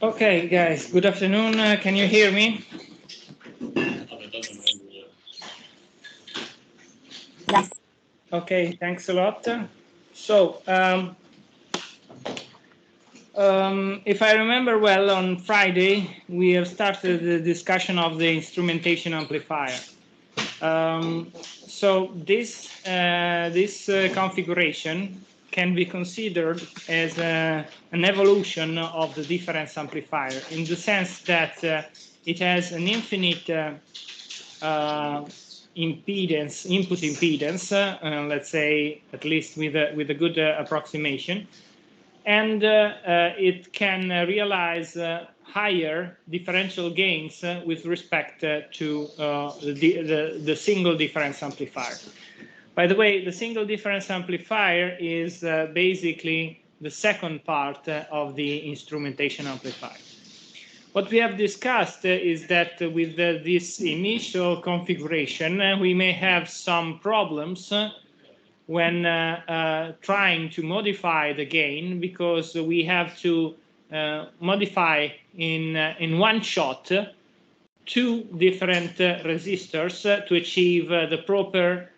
Okay, guys, good afternoon. Can you hear me? Yes. Okay, thanks a lot. So, if I remember well, on Friday, we have started the discussion of the instrumentation amplifier. So this configuration can be considered as an evolution of the difference amplifier, in the sense that it has an infinite impedance, input impedance, let's say, at least with a good approximation, and it can realize higher differential gains with respect to the single difference amplifier. By the way, the single difference amplifier is basically the second part of the instrumentation amplifier. What we have discussed is that with this initial configuration, we may have some problems when trying to modify the gain, because we have to modify in one shot two different resistors to achieve the proper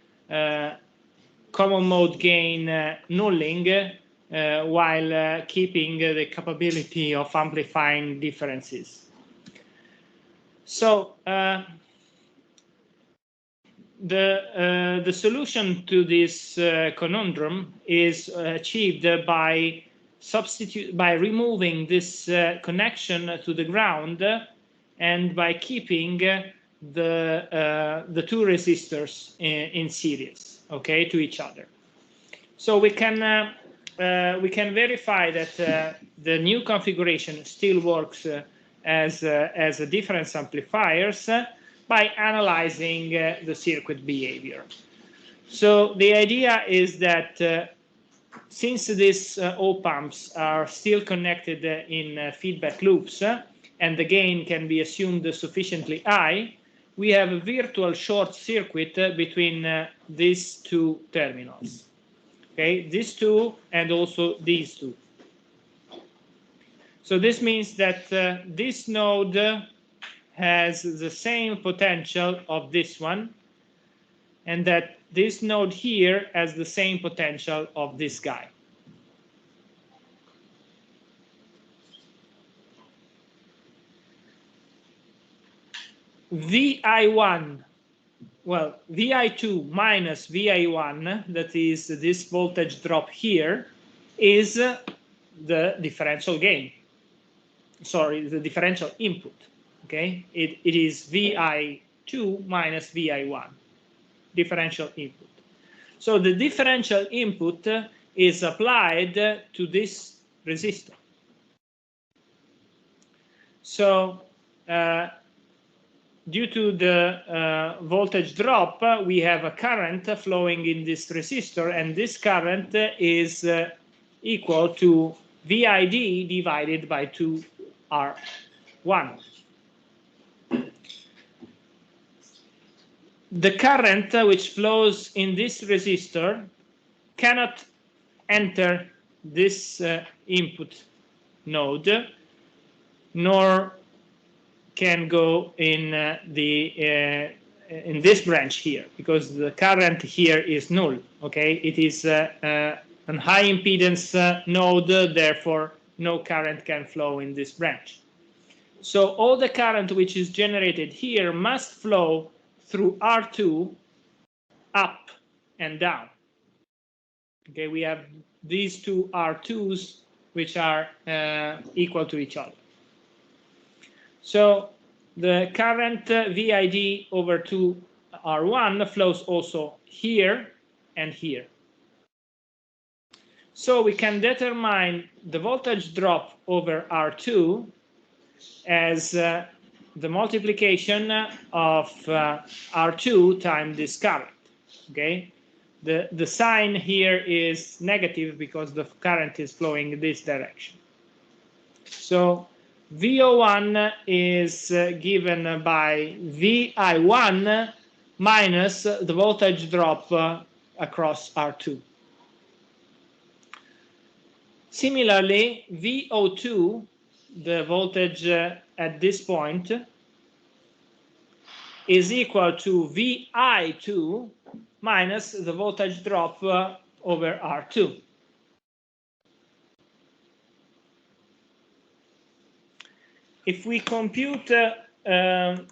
common mode gain nulling while keeping the capability of amplifying differences. So the solution to this conundrum is achieved by removing this connection to the ground and by keeping the two resistors in series, okay, to each other. So we can verify that the new configuration still works as a difference amplifiers by analyzing the circuit behavior. So the idea is that since these op-amps are still connected in feedback loops and the gain can be assumed sufficiently high, we have a virtual short circuit between these two terminals. Okay, these two and also these two. So this means that this node has the same potential of this one, and that this node here has the same potential of this guy. VI1, well, VI2 minus VI1, that is this voltage drop here, is the differential gain. Sorry, the differential input. Okay, it is VI2 minus VI1, differential input. So the differential input is applied to this resistor. So due to the voltage drop, we have a current flowing in this resistor, and this current is equal to VID divided by 2R1. The current which flows in this resistor cannot enter this input node, nor can go in this branch here, because the current here is null. Okay, it is a high impedance node, therefore no current can flow in this branch. So all the current which is generated here must flow through R2 up and down. Okay, we have these two R2s which are equal to each other. So the current VID over 2R1 flows also here and here. So we can determine the voltage drop over R2 as the multiplication of R2 times this current. Okay, the sign here is negative because the current is flowing in this direction. So VO1 is given by VI1 minus the voltage drop across R2. Similarly, VO2, the voltage at this point, is equal to VI2 minus the voltage drop over R2. If we compute the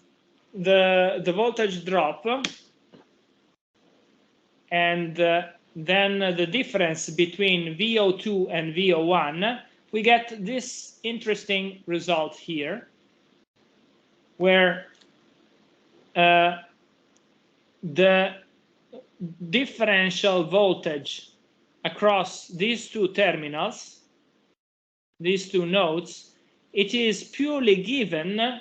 voltage drop and then the difference between VO2 and VO1, we get this interesting result here, where the differential voltage across these two terminals, these two nodes, it is purely given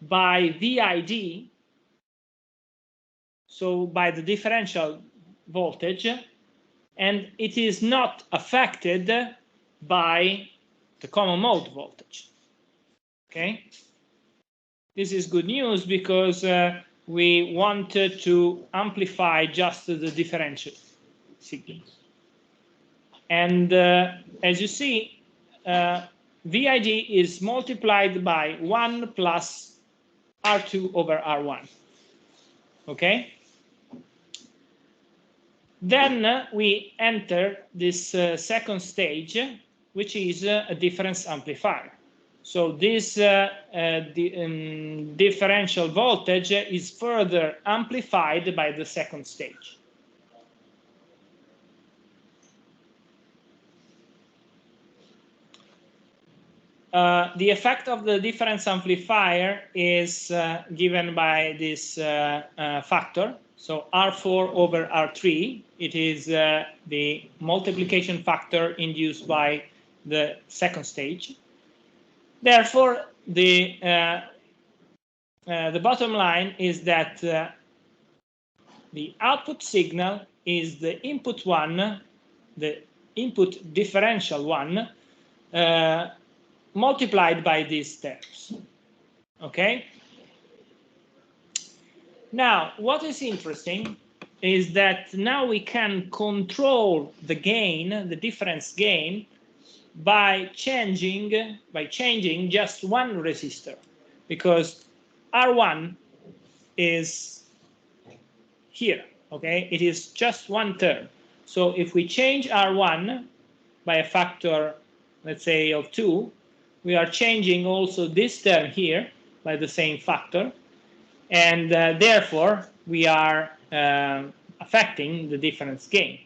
by VID, so by the differential voltage, and it is not affected by the common mode voltage. Okay, this is good news because we wanted to amplify just the differential signal. And as you see, VID is multiplied by 1 plus R2 over R1. Okay? Then we enter this second stage, which is a difference amplifier. So this differential voltage is further amplified by the second stage. The effect of the difference amplifier is given by this factor. So R4 over R3, it is the multiplication factor induced by the second stage. Therefore, the bottom line is that the output signal is the input one, the input differential one, multiplied by these terms. Okay? Now, what is interesting is that now we can control the gain, the difference gain, by changing just one resistor, because R1 is here. Okay, it is just one term. So if we change R1 by a factor, let's say, of 2, we are changing also this term here by the same factor, and therefore we are affecting the difference gain.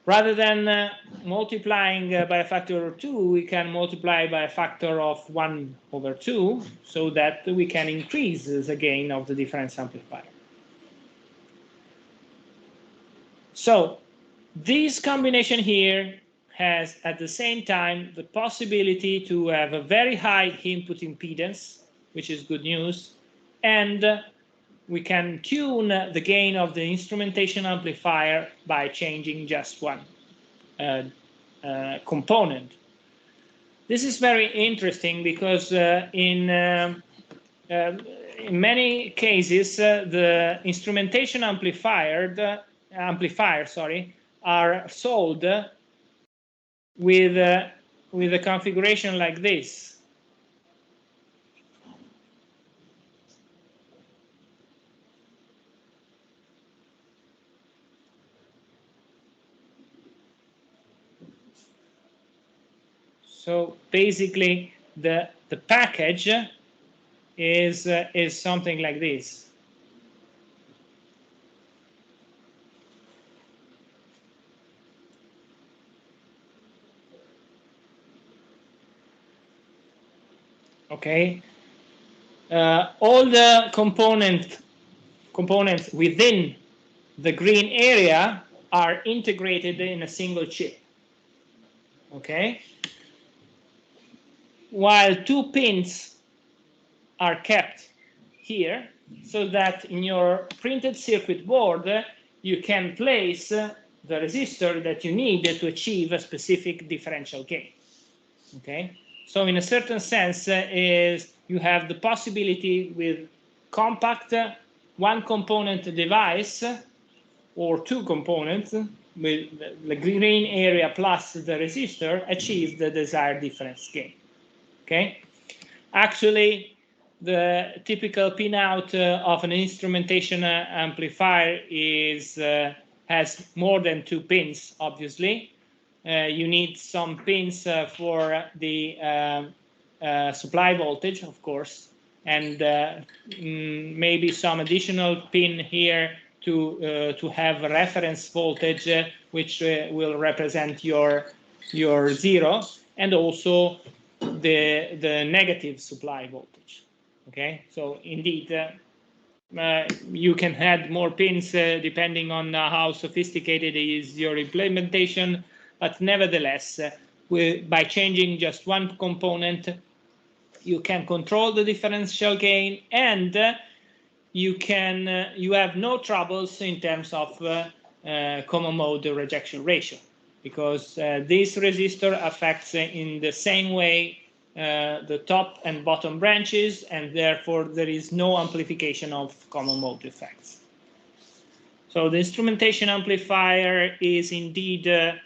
Rather than multiplying by a factor of 2, we can multiply by a factor of 1 over 2, so that we can increase the gain of the difference amplifier. So this combination here has at the same time the possibility to have a very high input impedance, which is good news, and we can tune the gain of the instrumentation amplifier by changing just one component. This is very interesting because in many cases the instrumentation amplifiers are sold with a configuration like this. So basically, the package is something like this. Okay, all the components within the green area are integrated in a single chip. Okay. While 2 pins are kept here, so that in your printed circuit board you can place the resistor that you need to achieve a specific differential gain. Okay, so in a certain sense, you have the possibility with compact one component device or two components with the green area plus the resistor achieves the desired difference gain. Okay, actually the typical pinout of an instrumentation amplifier is has more than 2 pins. Obviously, you need some pins for the supply voltage, of course, and maybe some additional pin here to have a reference voltage, which will represent your zero, and also the negative supply voltage. Okay, so indeed you can add more pins depending on how sophisticated is your implementation, but nevertheless, by changing just one component, you can control the differential gain, and you have no troubles in terms of common mode rejection ratio, because this resistor affects in the same way the top and bottom branches, and therefore there is no amplification of common mode effects. So the instrumentation amplifier is indeed a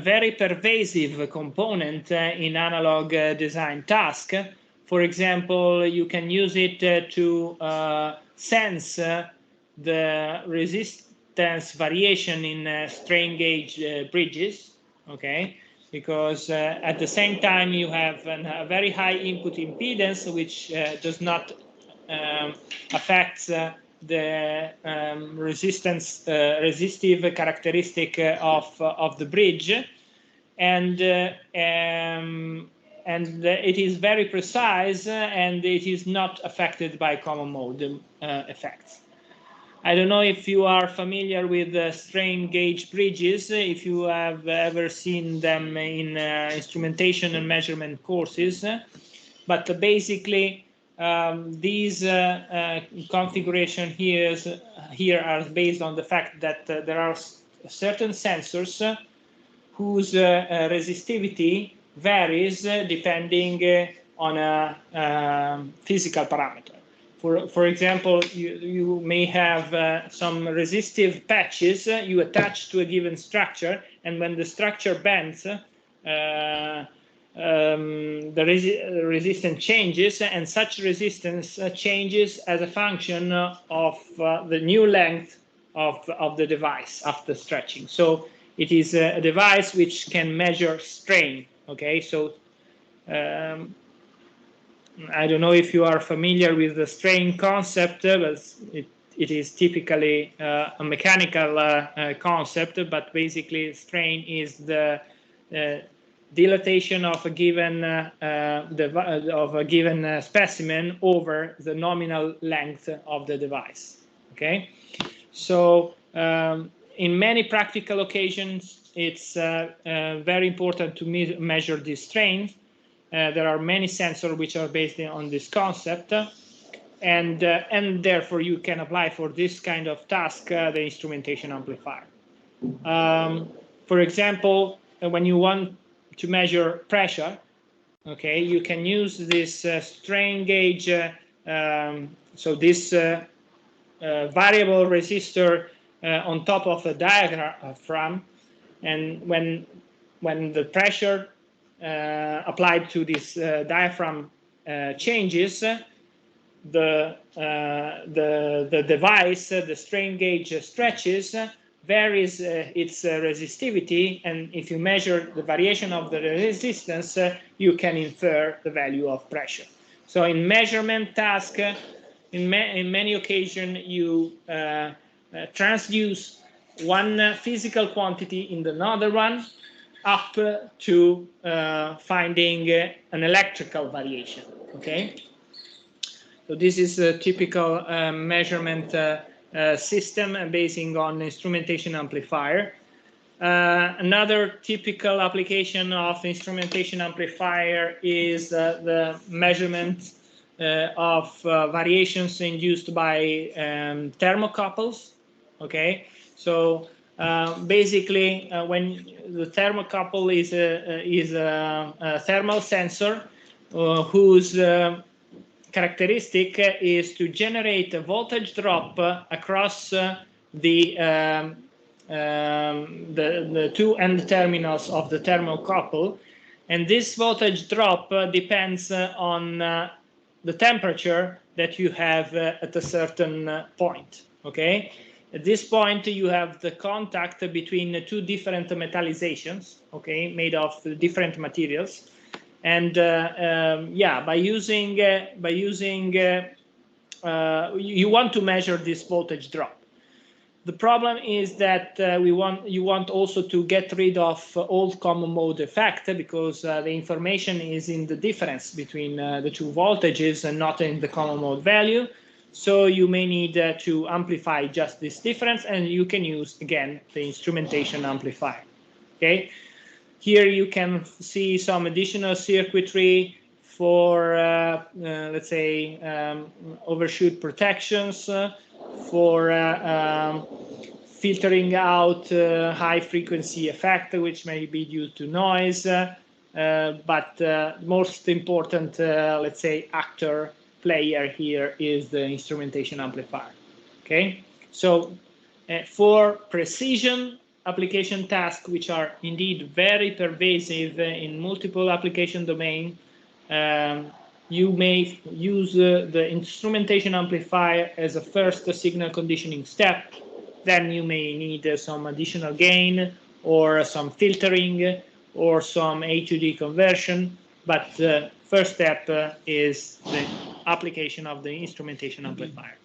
very pervasive component in analog design task. For example, you can use it to sense the resistance variation in strain gauge bridges, okay? Because at the same time you have a very high input impedance, which does not affect the resistive characteristic of the bridge, and it is very precise, and it is not affected by common mode effects. I don't know if you are familiar with strain gauge bridges, if you have ever seen them in instrumentation and measurement courses, but basically these configuration here are based on the fact that there are certain sensors whose resistivity varies depending on a physical parameter. For example, you may have some resistive patches you attach to a given structure, and when the structure bends, the resistance changes, and such resistance changes as a function of the new length of the device after stretching. So it is a device which can measure strain. Okay, so I don't know if you are familiar with the strain concept, but it is typically a mechanical concept, but basically strain is the dilatation of a given specimen over the nominal length of the device. Okay, so in many practical occasions, it's very important to measure this strain. There are many sensors which are based on this concept, and therefore you can apply for this kind of task the instrumentation amplifier. For example, when you want to measure pressure, okay, you can use this strain gauge, so this variable resistor on top of a diaphragm, and when the pressure applied to this diaphragm changes, the device, the strain gauge stretches, varies its resistivity, and if you measure the variation of the resistance, you can infer the value of pressure. So in measurement task, in many occasions, you transduce one physical quantity in another one, up to finding an electrical variation. Okay, so this is a typical measurement system basing on instrumentation amplifier. Another typical application of instrumentation amplifier is the measurement of variations induced by thermocouples. Okay, so basically, when the thermocouple is a thermal sensor whose characteristic is to generate a voltage drop across the two end terminals of the thermocouple, and this voltage drop depends on the temperature that you have at a certain point. Okay, at this point you have the contact between two different metallizations, okay, made of different materials. And yeah, by using you want to measure this voltage drop. The problem is that you want also to get rid of old common mode effect, because the information is in the difference between the two voltages and not in the common mode value. So you may need to amplify just this difference, and you can use again the instrumentation amplifier. Okay. Here you can see some additional circuitry for, let's say, overshoot protections, for filtering out high frequency effect, which may be due to noise. But most important, let's say, player here is the instrumentation amplifier. Okay, so for precision application tasks, which are indeed very pervasive in multiple application domains, you may use the instrumentation amplifier as a first signal conditioning step. Then you may need some additional gain or some filtering or some A to D conversion. But the first step is the application of the instrumentation amplifier.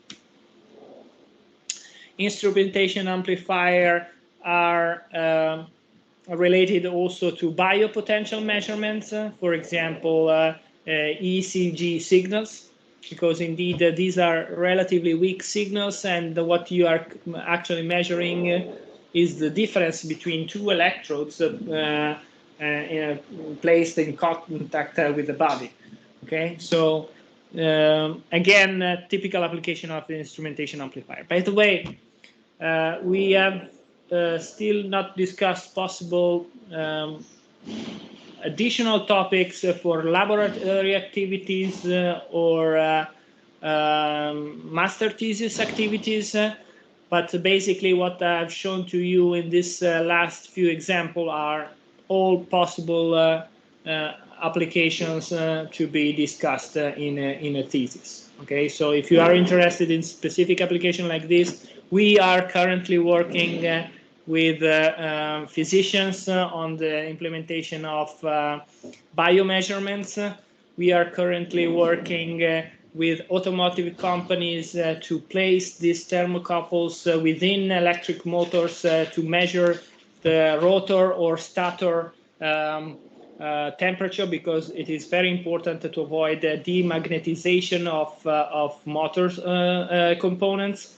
Instrumentation amplifier are related also to biopotential measurements, for example, ECG signals, because indeed these are relatively weak signals, and what you are actually measuring is the difference between two electrodes placed in contact with the body. Okay, so again, typical application of the instrumentation amplifier. By the way, we have still not discussed possible additional topics for laboratory activities or master thesis activities, but basically what I've shown to you in this last few examples are all possible applications to be discussed in a thesis. Okay, so if you are interested in specific application like this, we are currently working with physicians on the implementation of biomeasurements. We are currently working with automotive companies to place these thermocouples within electric motors to measure the rotor or stator temperature, because it is very important to avoid demagnetization of motors components.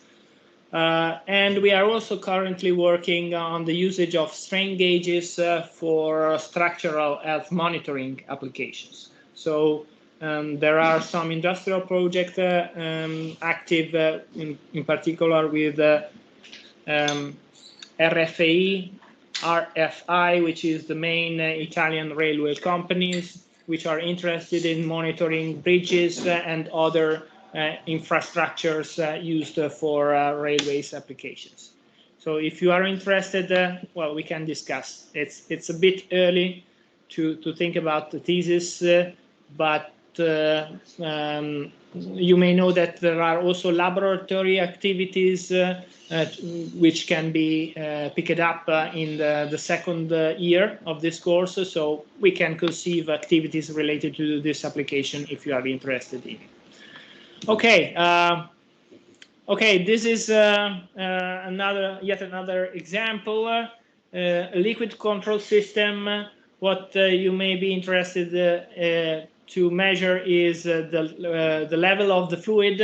And we are also currently working on the usage of strain gauges for structural health monitoring applications. So there are some industrial projects active, in particular with RFI, which is the main Italian railway companies, which are interested in monitoring bridges and other infrastructures used for railways applications. So if you are interested, well, we can discuss. It's a bit early to think about the thesis, but you may know that there are also laboratory activities which can be picked up in the second year of this course. So we can conceive activities related to this application if you are interested in it. Okay. Okay. This is yet another example. A liquid control system. What you may be interested to measure is the level of the fluid.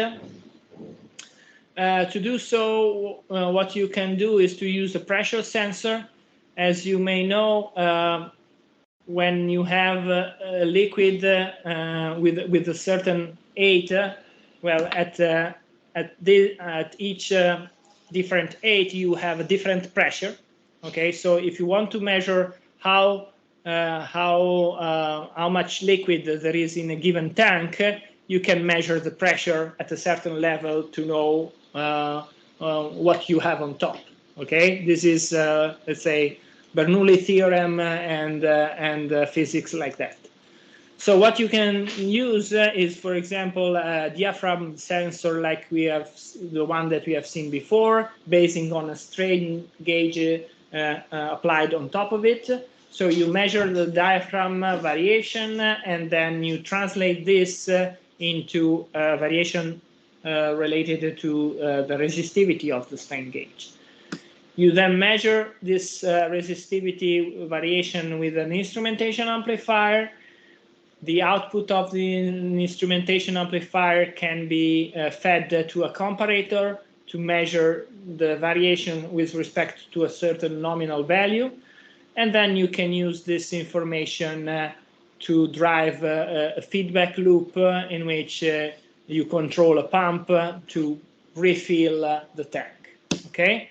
To do so, what you can do is to use a pressure sensor. As you may know, when you have a liquid with a certain height, well, at each different height, you have a different pressure. Okay, so if you want to measure how much liquid there is in a given tank, you can measure the pressure at a certain level to know what you have on top. Okay, this is let's say Bernoulli theorem and physics like that. So what you can use is, for example, a diaphragm sensor like the one that we have seen before, basing on a strain gauge applied on top of it. So you measure the diaphragm variation, and then you translate this into variation related to the resistivity of the strain gauge. You then measure this resistivity variation with an instrumentation amplifier. The output of the instrumentation amplifier can be fed to a comparator to measure the variation with respect to a certain nominal value. And then you can use this information to drive a feedback loop in which you control a pump to refill the tank. Okay?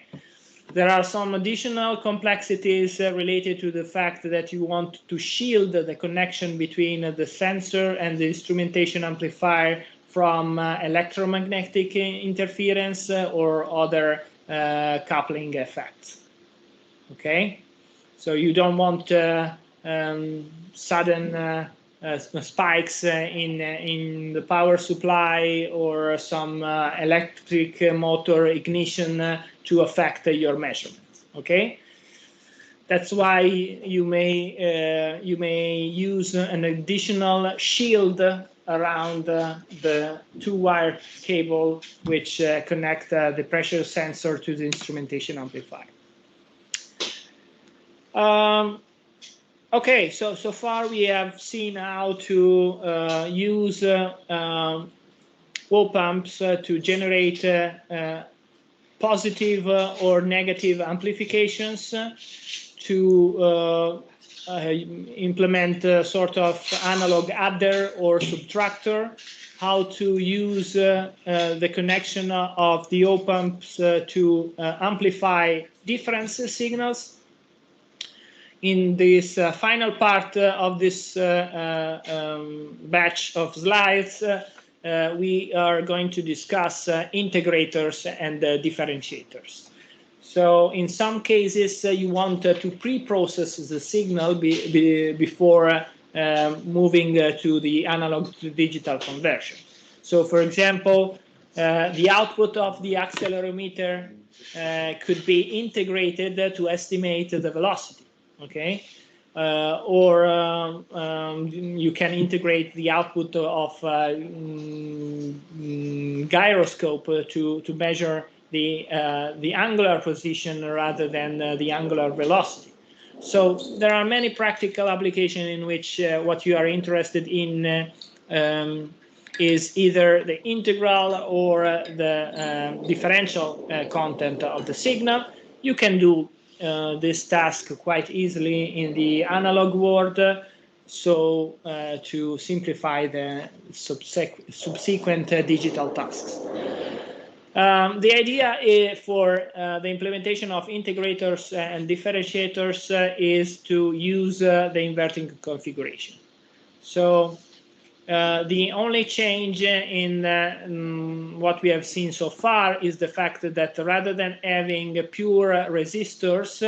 There are some additional complexities related to the fact that you want to shield the connection between the sensor and the instrumentation amplifier from electromagnetic interference or other coupling effects. Okay, so you don't want sudden spikes in the power supply or some electric motor ignition to affect your measurements. Okay, that's why you may use an additional shield around the two-wire cable which connect the pressure sensor to the instrumentation amplifier. Okay, so far we have seen how to use op-amps to generate positive or negative amplifications, to implement a sort of analog adder or subtractor, how to use the connection of the op-amps to amplify difference signals. In this final part of this batch of slides, we are going to discuss integrators and differentiators. So in some cases, you want to pre-process the signal before moving to the analog to digital conversion. So for example, the output of the accelerometer could be integrated to estimate the velocity. Okay, or you can integrate the output of gyroscope to measure the angular position rather than the angular velocity. So there are many practical applications in which what you are interested in is either the integral or the differential content of the signal. You can do this task quite easily in the analog world, so to simplify the subsequent digital tasks. The idea for the implementation of integrators and differentiators is to use the inverting configuration. So the only change in what we have seen so far is the fact that rather than having pure resistors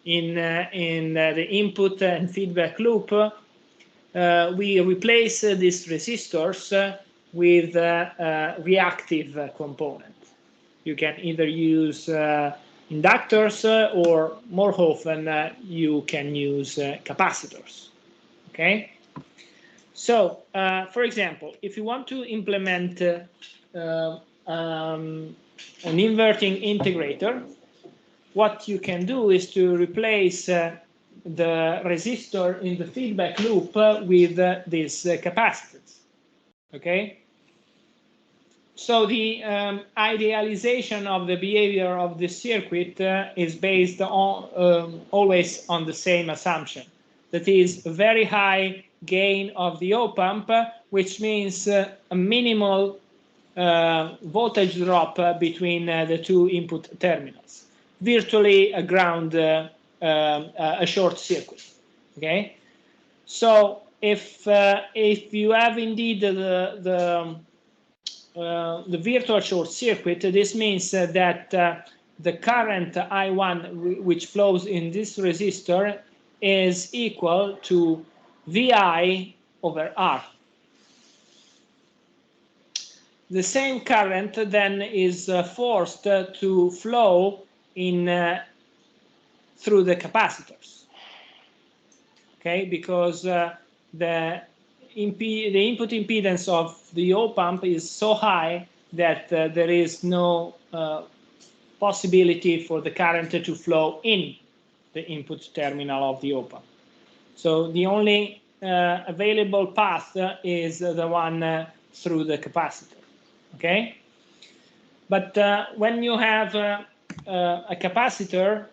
in the input and feedback loop, we replace these resistors with reactive components. You can either use inductors or more often you can use capacitors. Okay? So, for example, if you want to implement an inverting integrator, what you can do is to replace the resistor in the feedback loop with these capacitors. Okay? So the idealization of the behavior of the circuit is based on always on the same assumption. That is a very high gain of the op-amp, which means a minimal voltage drop between the two input terminals, virtually a ground, a short circuit. Okay, so if you have indeed the virtual short circuit, this means that the current I1 which flows in this resistor is equal to VI over R. The same current then is forced to flow in through the capacitors, okay, because the input impedance of the op-amp is so high that there is no possibility for the current to flow in the input terminal of the op-amp. So the only available path is the one through the capacitor. Okay, but when you have a capacitor,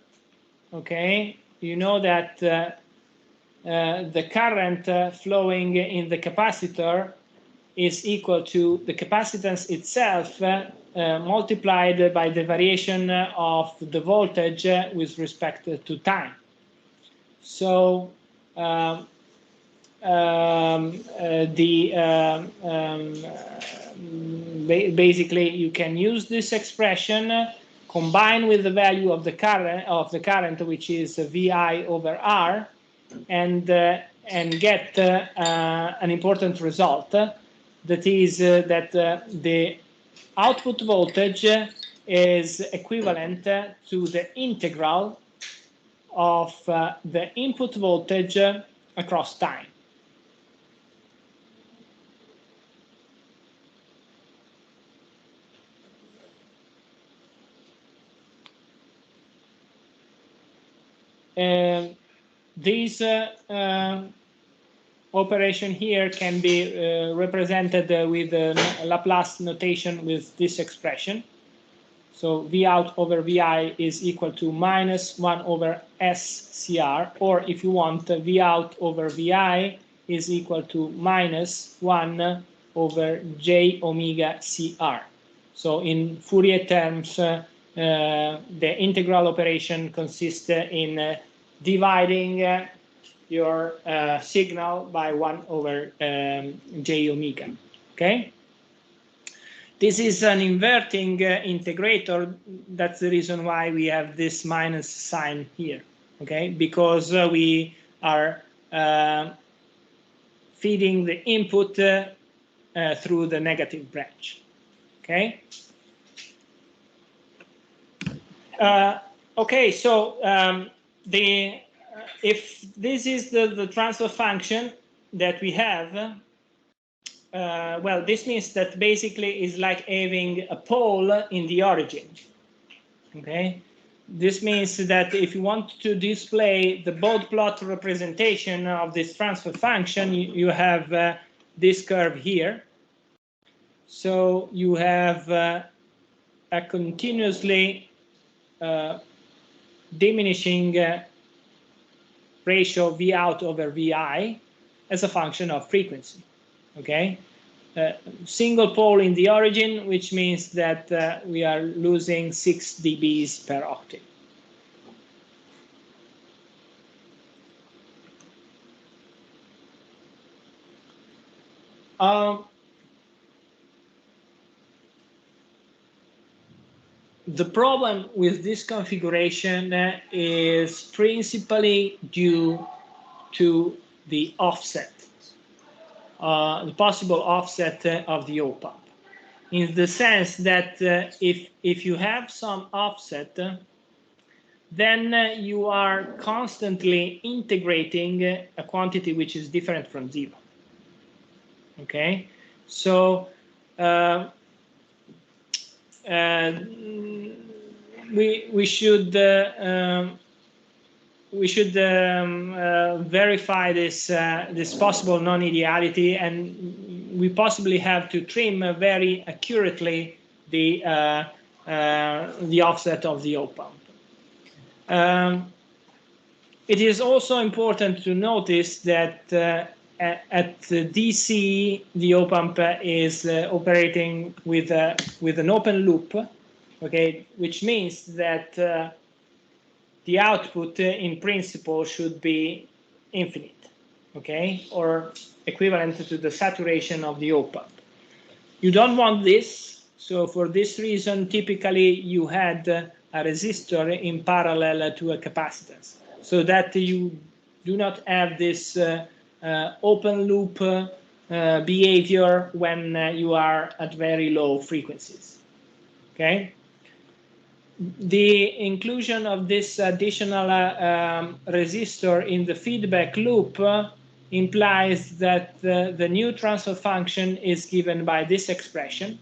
okay, you know that the current flowing in the capacitor is equal to the capacitance itself multiplied by the variation of the voltage with respect to time. So basically you can use this expression combine with the value of the current which is VI over R and get an important result, that is that the output voltage is equivalent to the integral of the input voltage across time. This operation here can be represented with a Laplace notation with this expression. So V out over VI is equal to minus 1 over SCR, or if you want, V out over VI is equal to minus 1 over J omega CR. So in Fourier terms, the integral operation consists in dividing your signal by 1 over J omega. Okay? This is an inverting integrator. That's the reason why we have this minus sign here. Okay? Because we are feeding the input through the negative branch. Okay? Okay, so if this is the transfer function that we have, well, this means that basically is like having a pole in the origin. Okay, this means that if you want to display the Bode plot representation of this transfer function, you have this curve here. So you have a continuously diminishing ratio V out over VI as a function of frequency. Okay, single pole in the origin, which means that we are losing 6 dBs per octave. The problem with this configuration is principally due to the offset, the possible offset of the op-amp, in the sense that if you have some offset, then you are constantly integrating a quantity which is different from 0. Okay, so we should verify this this possible non-ideality, and we possibly have to trim very accurately the offset of the op-amp. It is also important to notice that at DC, the op-amp is operating with an open loop, okay, which means that the output in principle should be infinite. okay, or equivalent to the saturation of the op-amp. You don't want this, so for this reason, typically you had a resistor in parallel to a capacitance, so that you do not have this open loop behavior when you are at very low frequencies. Okay. The inclusion of this additional resistor in the feedback loop implies that the new transfer function is given by this expression.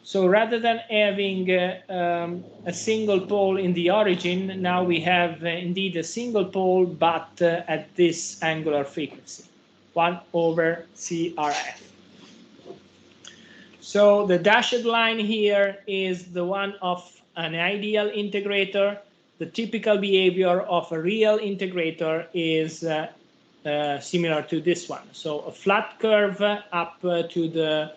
So rather than having a single pole in the origin, now we have indeed a single pole, but at this angular frequency, 1/CRF. So the dashed line here is the one of an ideal integrator. The typical behavior of a real integrator is similar to this one. So a flat curve up to the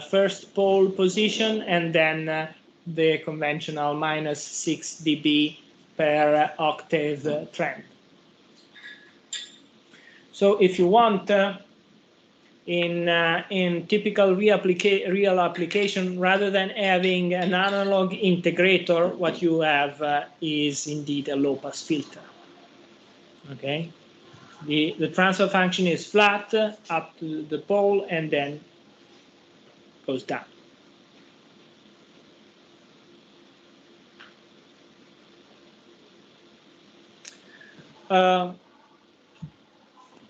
first pole position, and then the conventional -6 dB per octave trend. So if you want, in typical real application, rather than having an analog integrator, what you have is indeed a low-pass filter. Okay, the transfer function is flat up to the pole and then goes down.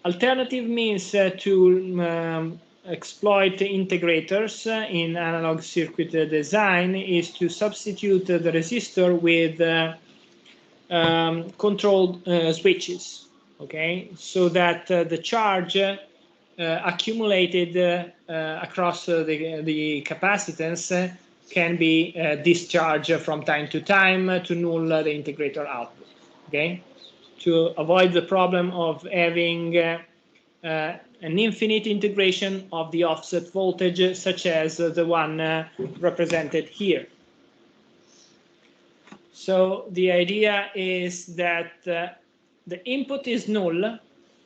Alternative means to exploit integrators in analog circuit design is to substitute the resistor with controlled switches, okay, so that the charge accumulated across the capacitance can be discharged from time to time to null the integrator output, okay, to avoid the problem of having an infinite integration of the offset voltage, such as the one represented here. So the idea is that the input is null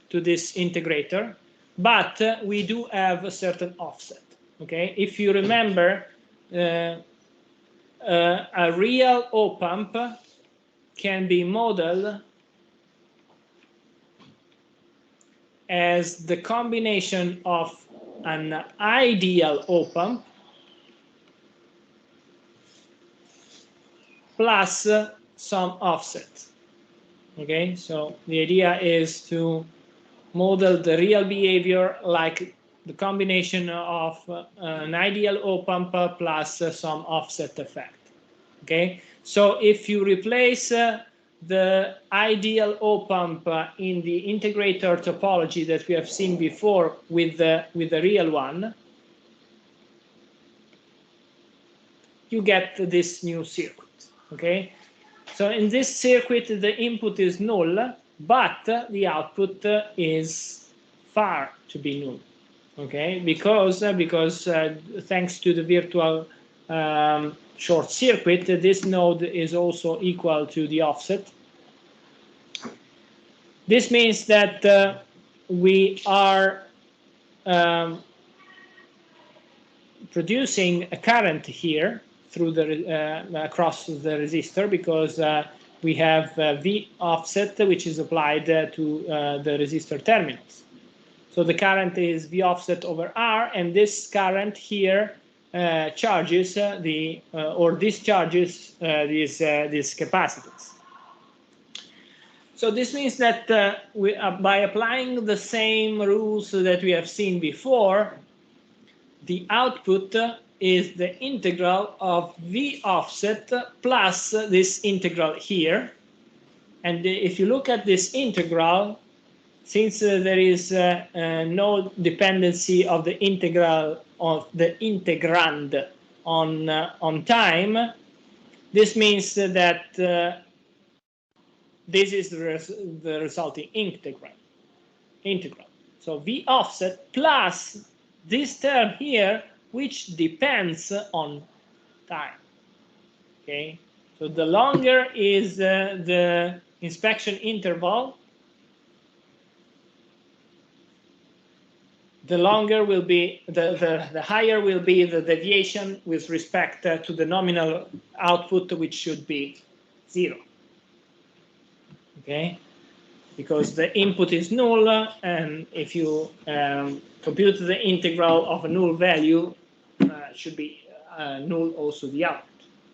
to this integrator, but we do have a certain offset. Okay, if you remember, a real op-amp can be modeled as the combination of an ideal op-amp plus some offset. Okay, so the idea is to model the real behavior like the combination of an ideal op-amp plus some offset effect. Okay, so if you replace the ideal op-amp in the integrator topology that we have seen before with the real one, you get this new circuit. Okay, so in this circuit the input is null, but the output is far to be null. Okay, because thanks to the virtual short circuit, this node is also equal to the offset. This means that we are producing a current here through the across the resistor, because we have V offset, which is applied to the resistor terminals. So the current is V offset over R, and this current here charges or discharges this capacitance. So this means that by applying the same rules that we have seen before, the output is the integral of V offset plus this integral here. And if you look at this integral, since there is no dependency of the integral of the integrand on time, this means that this is the resulting integral. So V offset plus this term here, which depends on time. Okay, So the longer is the inspection interval, the longer will be, the higher will be the deviation with respect to the nominal output, which should be 0. Okay, because the input is null, and if you compute the integral of a null value, should be null also the output.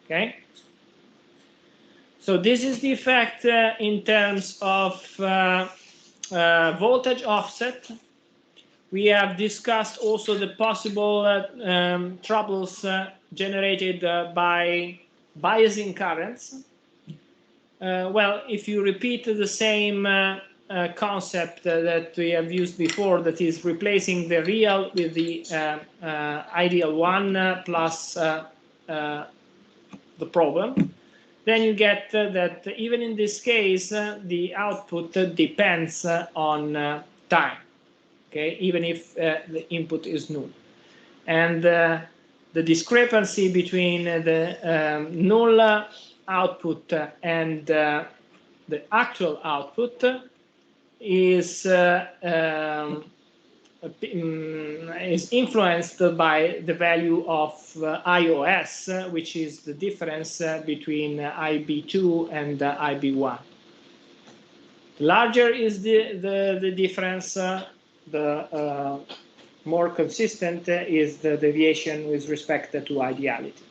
Okay, so this is the effect in terms of voltage offset. We have discussed also the possible troubles generated by biasing currents. Well, if you repeat the same concept that we have used before, that is replacing the real with the ideal one plus the problem, then you get that even in this case, the output depends on time. Okay, even if the input is null. And the discrepancy between the null output and the actual output is influenced by the value of IOS, which is the difference between IB2 and IB1. The larger is the difference, the more consistent is the deviation with respect to ideality.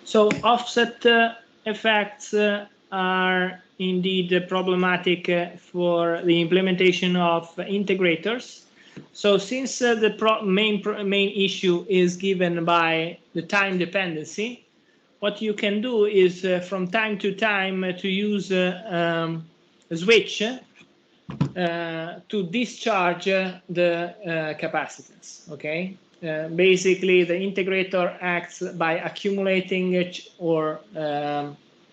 So offset effects are indeed problematic for the implementation of integrators. So since the main issue is given by the time dependency, what you can do is from time to time to use a switch to discharge the capacitance. Okay, basically the integrator acts by accumulating or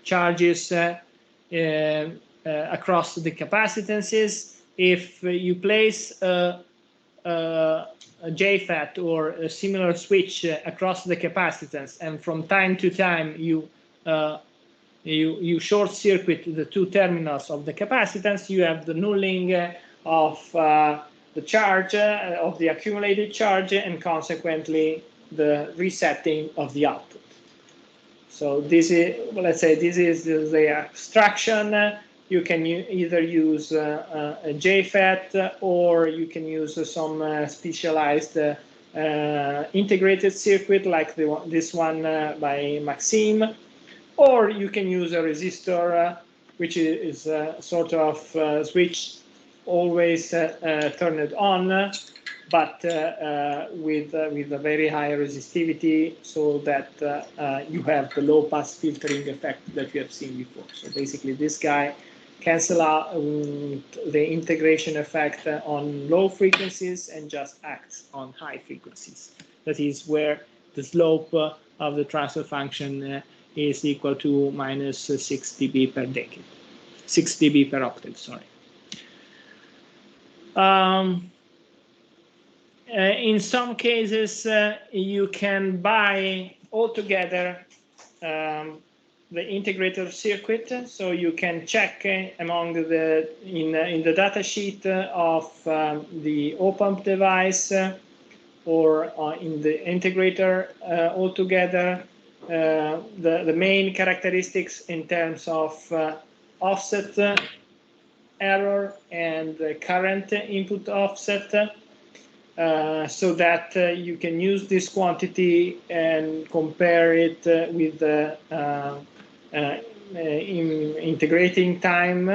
charges across the capacitances. If you place a JFET or a similar switch across the capacitance, and from time to time you short circuit the two terminals of the capacitance, you have the nulling of the charge, of the accumulated charge, and consequently the resetting of the output. So this is, well, let's say this is the abstraction. You can either use a JFET, or you can use some specialized integrated circuit like this one by Maxime, or you can use a resistor, which is a sort of switch always turned on, but with a very high resistivity, so that you have the low pass filtering effect that you have seen before. So basically this guy cancel out the integration effect on low frequencies and just acts on high frequencies. That is where the slope of the transfer function is equal to minus 6 dB per decade, 6 dB per octave, sorry. In some cases, you can buy altogether the integrator circuit, so you can check among the in the data sheet of the op-amp device or in the integrator altogether the main characteristics in terms of offset error and current input offset, so that you can use this quantity and compare it with the integrating time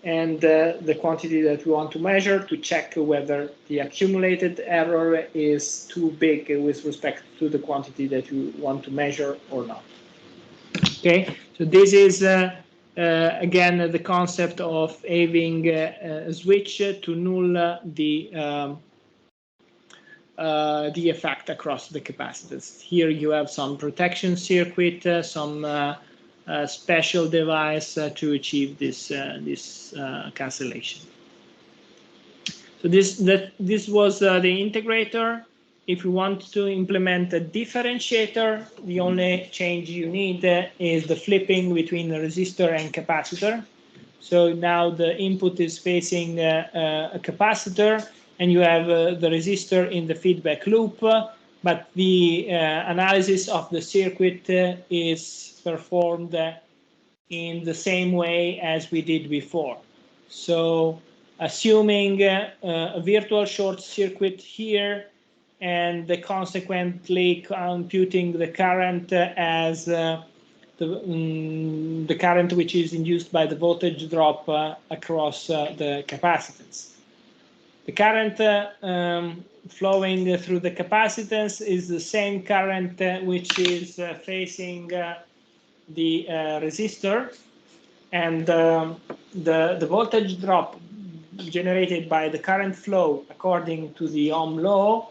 and the quantity that we want to measure, to check whether the accumulated error is too big with respect to the quantity that you want to measure or not. Okay, so this is again the concept of having a switch to null the effect across the capacitors. Here you have some protection circuit, some special device to achieve this cancellation. So this was the integrator. If you want to implement a differentiator, the only change you need is the flipping between the resistor and capacitor. So now the input is facing a capacitor, and you have the resistor in the feedback loop, but the analysis of the circuit is performed in the same way as we did before. So assuming a virtual short circuit here, and consequently computing the current as the current which is induced by the voltage drop across the capacitance. The current flowing through the capacitance is the same current which is facing the resistor, and the voltage drop generated by the current flow according to the Ohm law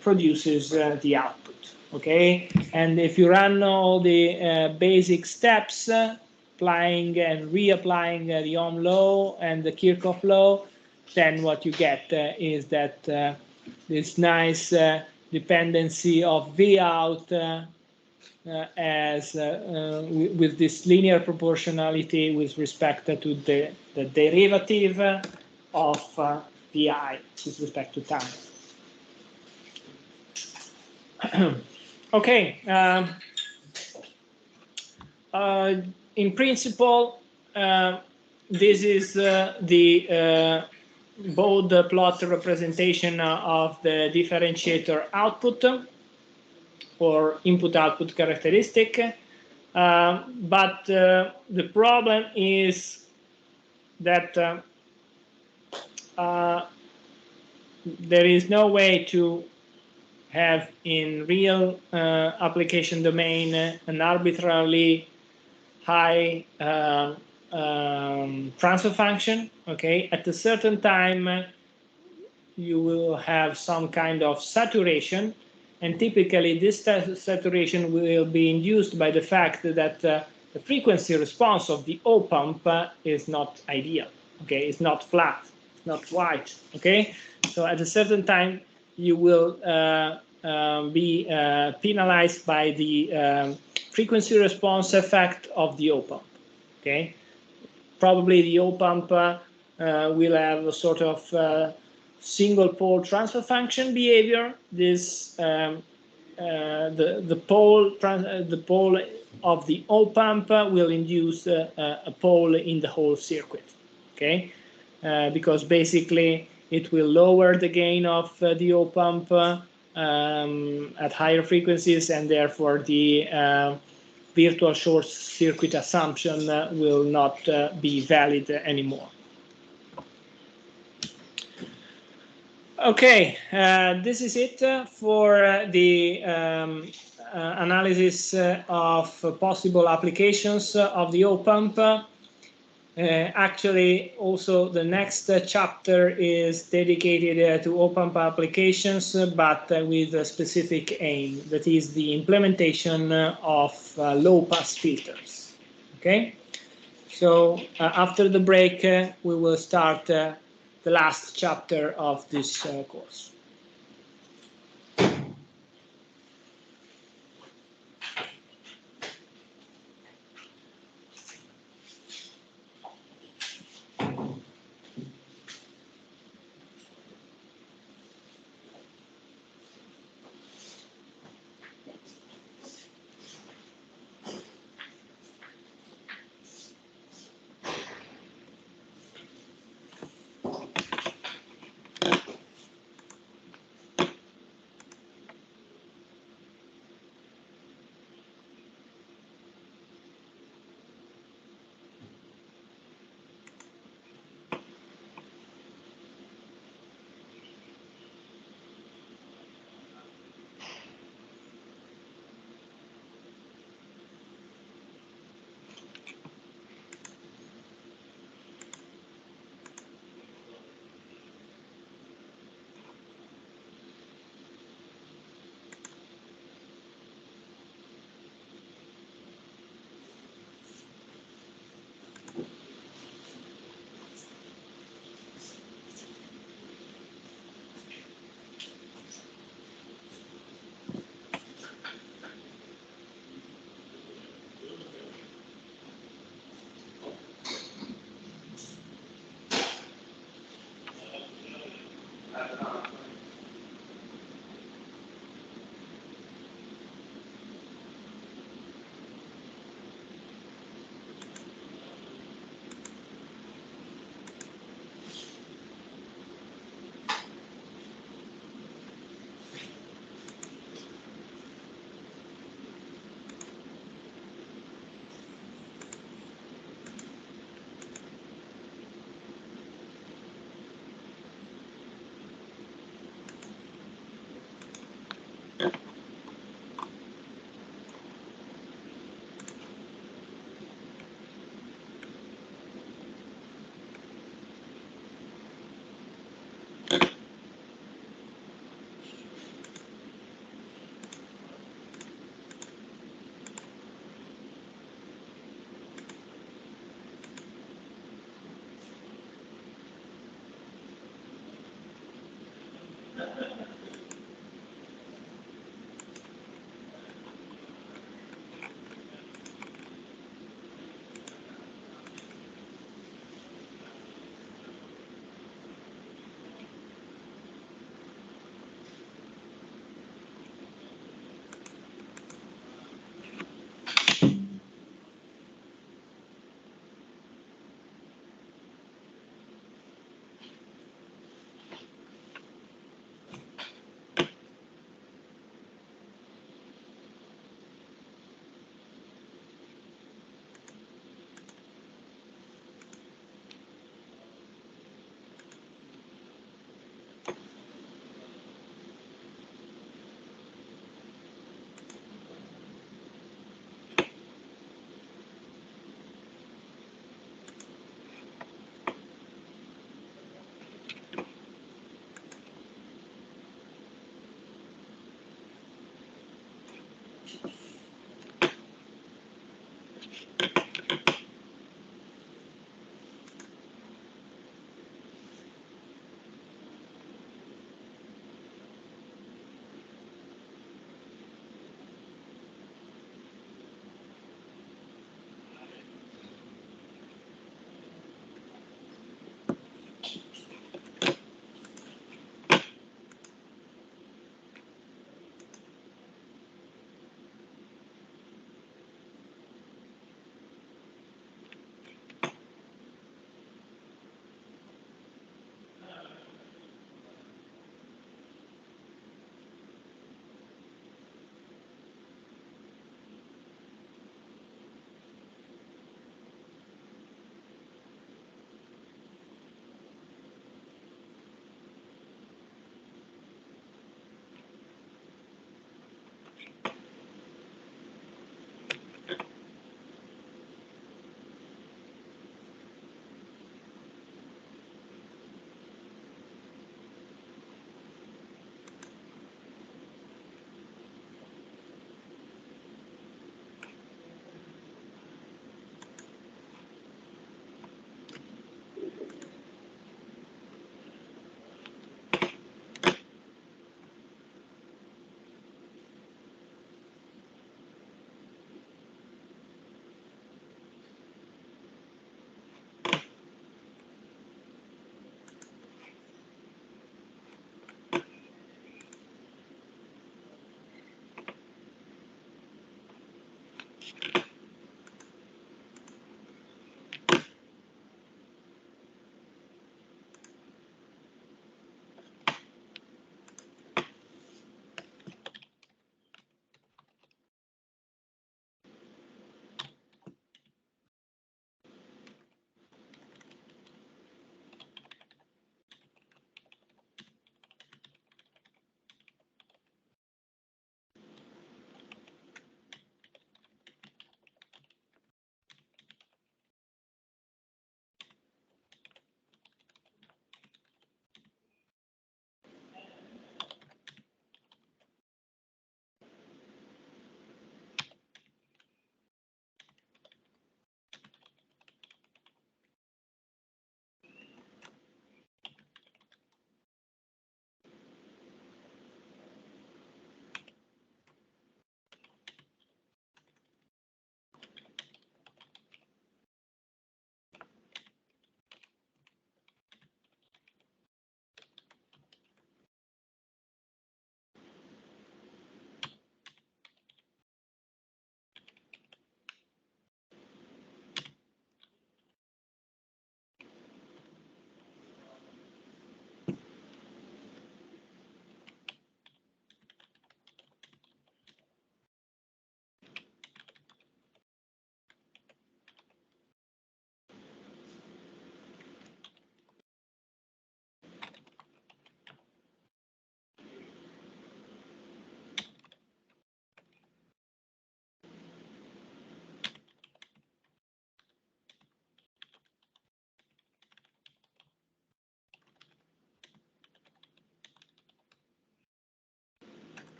produces the output. Okay, and if you run all the basic steps, applying and reapplying the Ohm law and the Kirchhoff law, then what you get is that this nice dependency of V out with this linear proportionality with respect to the derivative of VI with respect to time. Okay. In principle, this is the Bode plot representation of the differentiator output or input-output characteristic. But the problem is that there is no way to have in real application domain an arbitrarily high transfer function. Okay, at a certain time you will have some kind of saturation, and typically this saturation will be induced by the fact that the frequency response of the op-amp is not ideal. Okay, it's not flat, it's not white. Okay, so at a certain time you will be penalized by the frequency response effect of the op-amp. Okay, probably the op-amp will have a sort of single pole transfer function behavior. This the pole of the op-amp will induce a pole in the whole circuit. Okay, because basically it will lower the gain of the op-amp at higher frequencies, and therefore the virtual short circuit assumption will not be valid anymore. Okay, this is it for the analysis of possible applications of the op-amp. Actually, also the next chapter is dedicated to op-amp applications, but with a specific aim, that is the implementation of low-pass filters. Okay, so after the break, we will start the last chapter of this course.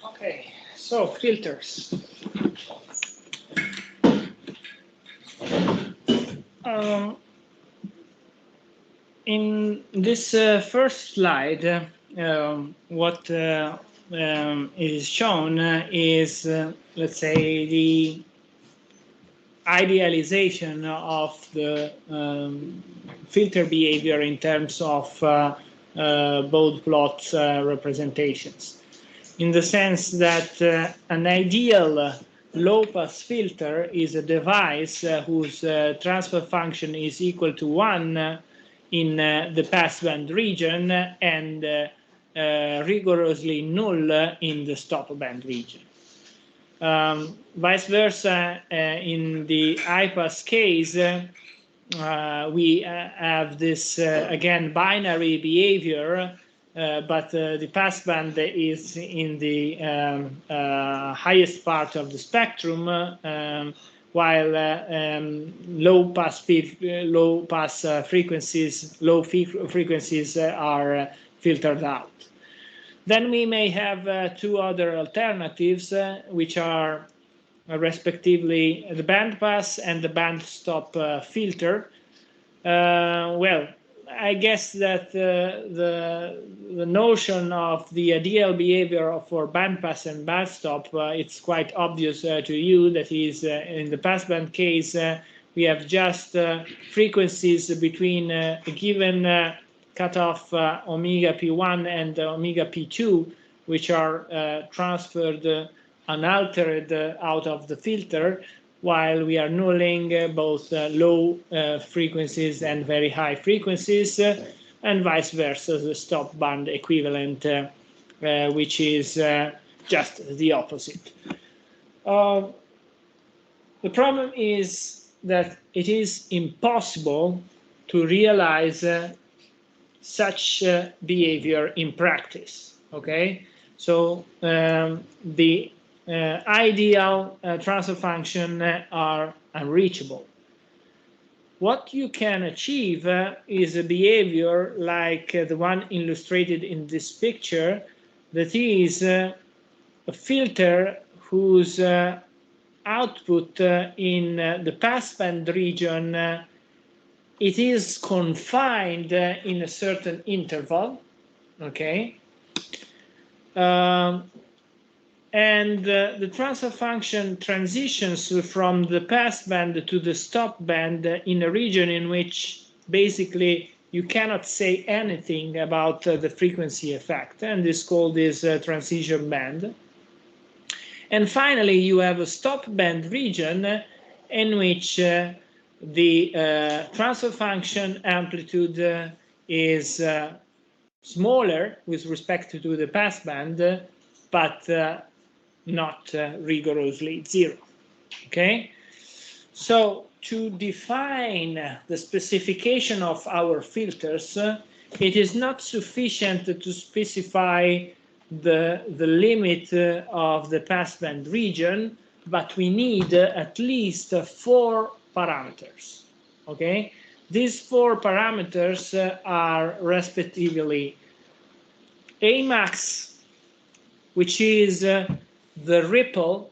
Okay, so filters. In this first slide, what is shown is, let's say, the idealization of the filter behavior in terms of bode plots representations. In the sense that an ideal low-pass filter is a device whose transfer function is equal to 1 in the passband region and rigorously null in the stopband region. Vice versa, in the high-pass case, we have this, again, binary behavior, but the passband is in the highest part of the spectrum, while low frequencies are filtered out. Then we may have two other alternatives, which are respectively the bandpass and the bandstop filter. Well, I guess that the notion of the ideal behavior for bandpass and bandstop, it's quite obvious to you. That is, in the passband case, we have just frequencies between a given cutoff omega p1 and omega p2, which are transferred unaltered out of the filter, while we are nulling both low frequencies and very high frequencies, and vice versa, the stop band equivalent, which is just the opposite. The problem is that it is impossible to realize such behavior in practice. Okay, so the ideal transfer function are unreachable. What you can achieve is a behavior like the one illustrated in this picture, that is a filter whose output in the passband region it is confined in a certain interval, okay? And the transfer function transitions from the passband to the stop band in a region in which basically you cannot say anything about the frequency effect, and is called this transition band. And finally, you have a stop band region in which the transfer function amplitude is smaller with respect to the passband, but not rigorously zero. Okay, so to define the specification of our filters, it is not sufficient to specify the limit of the passband region, but we need at least 4 parameters. Okay, these 4 parameters are respectively A max, which is the ripple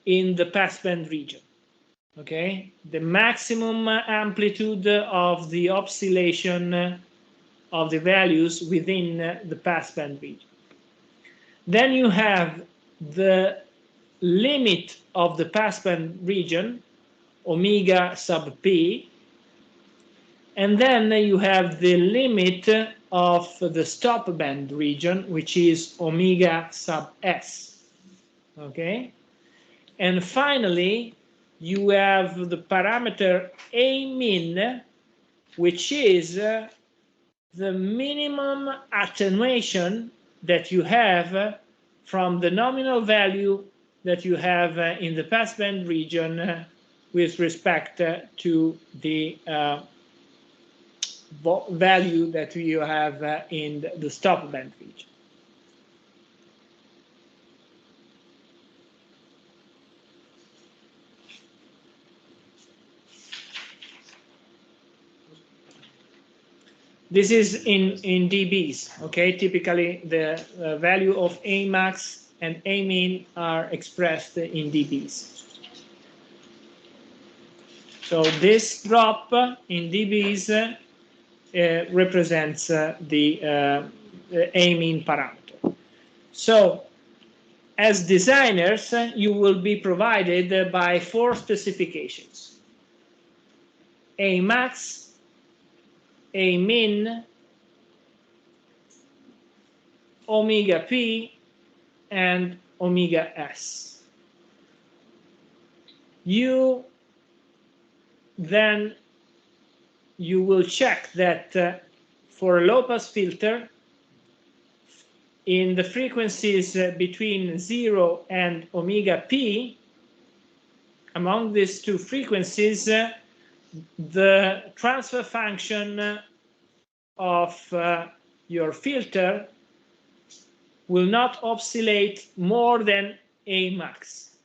in the passband region. Okay, the maximum amplitude of the oscillation of the values within the passband region. Then you have the limit of the passband region, omega sub p, and then you have the limit of the stop band region, which is omega sub s. Okay, and finally you have the parameter A min, which is the minimum attenuation that you have from the nominal value that you have in the passband region with respect to the value that you have in the stop band region. This is in dBs, okay? Typically, the value of A max and A min are expressed in dBs. So this drop in dBs represents the A min parameter. So, as designers, you will be provided by 4 specifications: A max, A min, omega p, and omega s. Then you will check that for a low-pass filter, in the frequencies between 0 and omega p, among these 2 frequencies, the transfer function of your filter will not oscillate more than A max.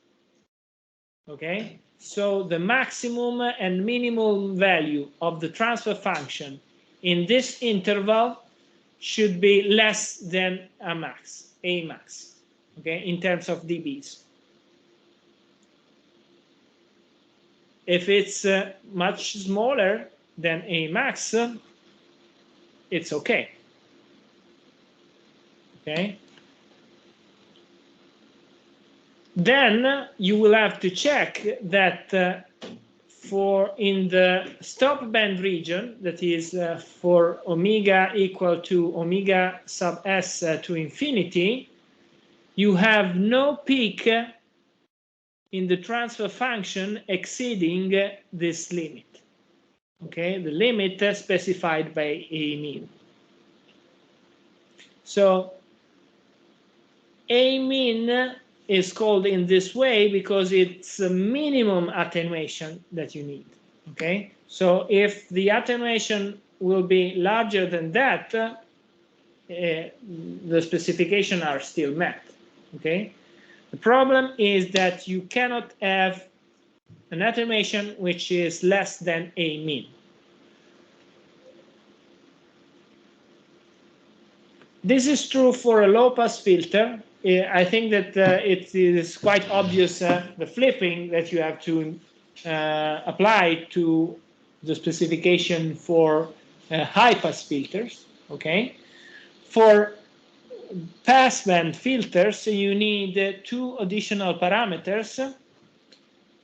Okay, so the maximum and minimum value of the transfer function in this interval should be less than a max, okay, in terms of dBs. If it's much smaller than a max, it's okay. Okay. Then you will have to check that for in the stop band region, that is for omega equal to omega sub s to infinity, you have no peak in the transfer function exceeding this limit. Okay, the limit specified by A min. So A min is called in this way because it's a minimum attenuation that you need. Okay, so if the attenuation will be larger than that, the specifications are still met. Okay, the problem is that you cannot have an attenuation which is less than A min. This is true for a low-pass filter. I think that it is quite obvious the flipping that you have to apply to the specification for high-pass filters. Okay, for passband filters, you need two additional parameters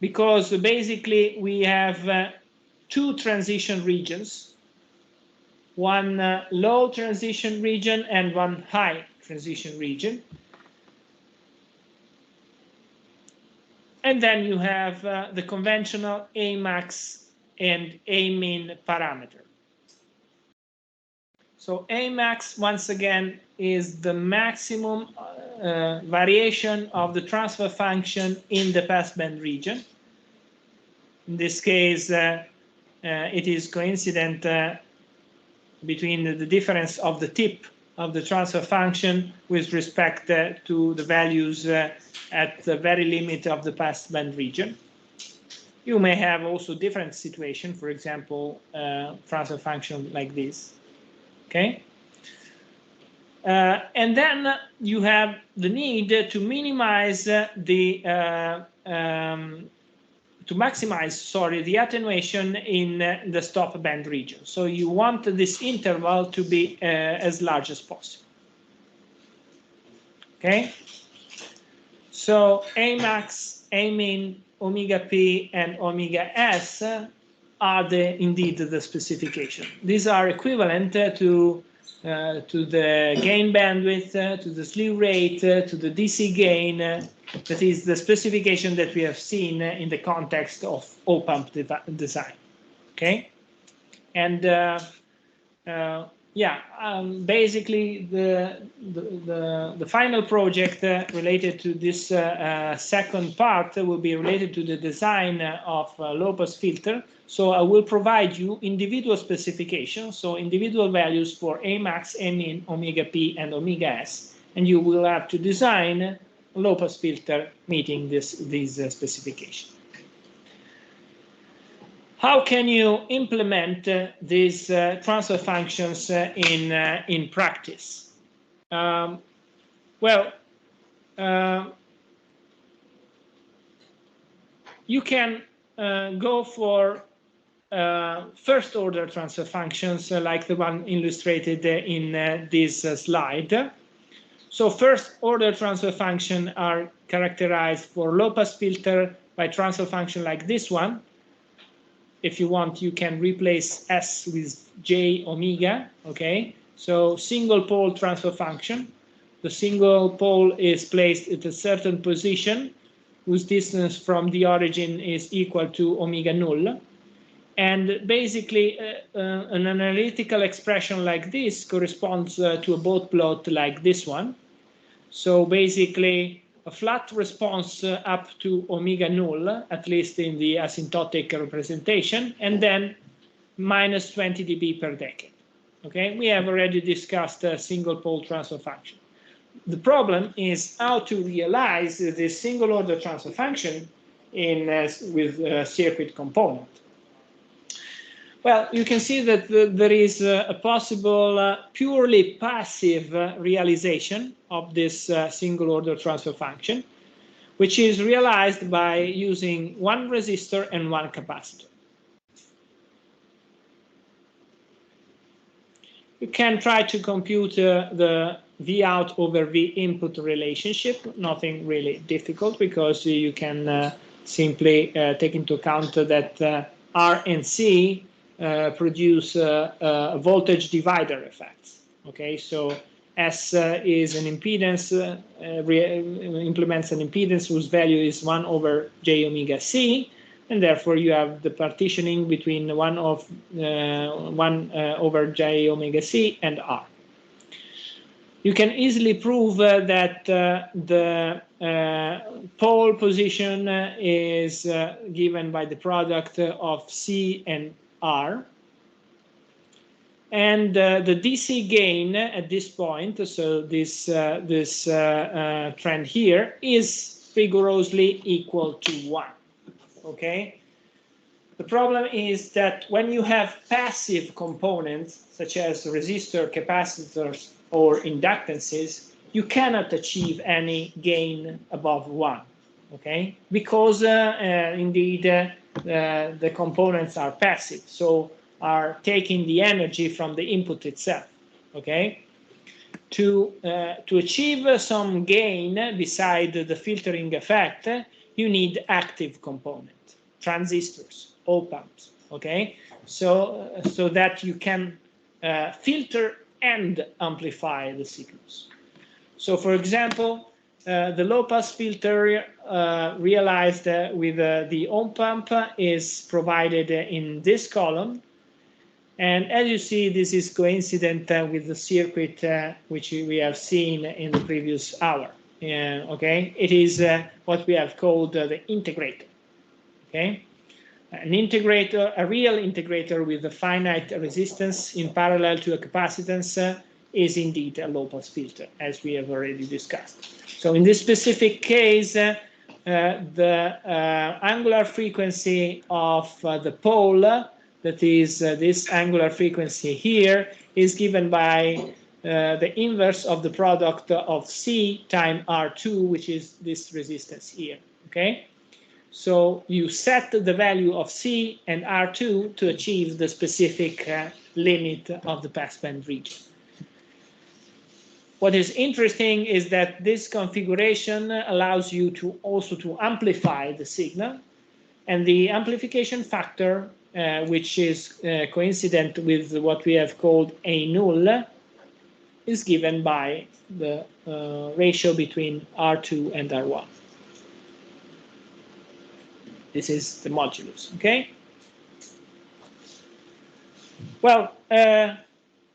because basically we have two transition regions, one low transition region and one high transition region. And then you have the conventional A max and A min parameter. So A max, once again, is the maximum variation of the transfer function in the passband region. In this case, it is coincident between the difference of the tip of the transfer function with respect to the values at the very limit of the passband region. You may have also different situation, for example, transfer function like this. Okay, and then you have the need to minimize the the attenuation in the stop band region. So you want this interval to be as large as possible. Okay, so A max, A min, omega p, and omega s are indeed the specification. These are equivalent to the gain bandwidth, to the slew rate, to the DC gain. That is the specification that we have seen in the context of op-amp design. Okay, and basically the final project related to this second part will be related to the design of a low-pass filter. So I will provide you individual specifications, so individual values for A max, A min, omega p, and omega s, and you will have to design a low-pass filter meeting these specifications. How can you implement these transfer functions in practice? You can go for first order transfer functions like the one illustrated in this slide. So first order transfer functions are characterized for low pass filter by transfer function like this one. If you want, you can replace S with J omega, okay? So single pole transfer function. The single pole is placed at a certain position whose distance from the origin is equal to omega null. And basically, an analytical expression like this corresponds to a Bode plot like this one. So basically, a flat response up to omega null, at least in the asymptotic representation, and then minus 20 dB per decade. Okay, we have already discussed a single pole transfer function. The problem is how to realize this single order transfer function with a circuit component. Well, you can see that there is a possible purely passive realization of this single order transfer function, which is realized by using one resistor and one capacitor. You can try to compute the V out over V input relationship, nothing really difficult, because you can simply take into account that R and C produce voltage divider effects. Okay, so S is an impedance, implements an impedance whose value is 1 over j omega C, and therefore you have the partitioning between 1 over j omega C and R. You can easily prove that the pole position is given by the product of C and R. And the DC gain at this point, so this trend here, is rigorously equal to 1. Okay? The problem is that when you have passive components, such as resistor, capacitors, or inductances, you cannot achieve any gain above 1. Okay? Because indeed the components are passive, so are taking the energy from the input itself. Okay? To achieve some gain beside the filtering effect, you need active component, transistors, op-amps. Okay, so that you can filter and amplify the signals. So, for example, the low-pass filter realized with the op-amp is provided in this column. And as you see, this is coincident with the circuit which we have seen in the previous hour. Okay, it is what we have called the integrator. Okay, an integrator, a real integrator with a finite resistance in parallel to a capacitance is indeed a low-pass filter, as we have already discussed. So in this specific case, the angular frequency of the pole, that is this angular frequency here, is given by the inverse of the product of C times R2, which is this resistance here. Okay, so you set the value of C and R2 to achieve the specific limit of the passband region. What is interesting is that this configuration allows you to also to amplify the signal, and the amplification factor, which is coincident with what we have called A null, is given by the ratio between R2 and R1. This is the modulus, okay? Well,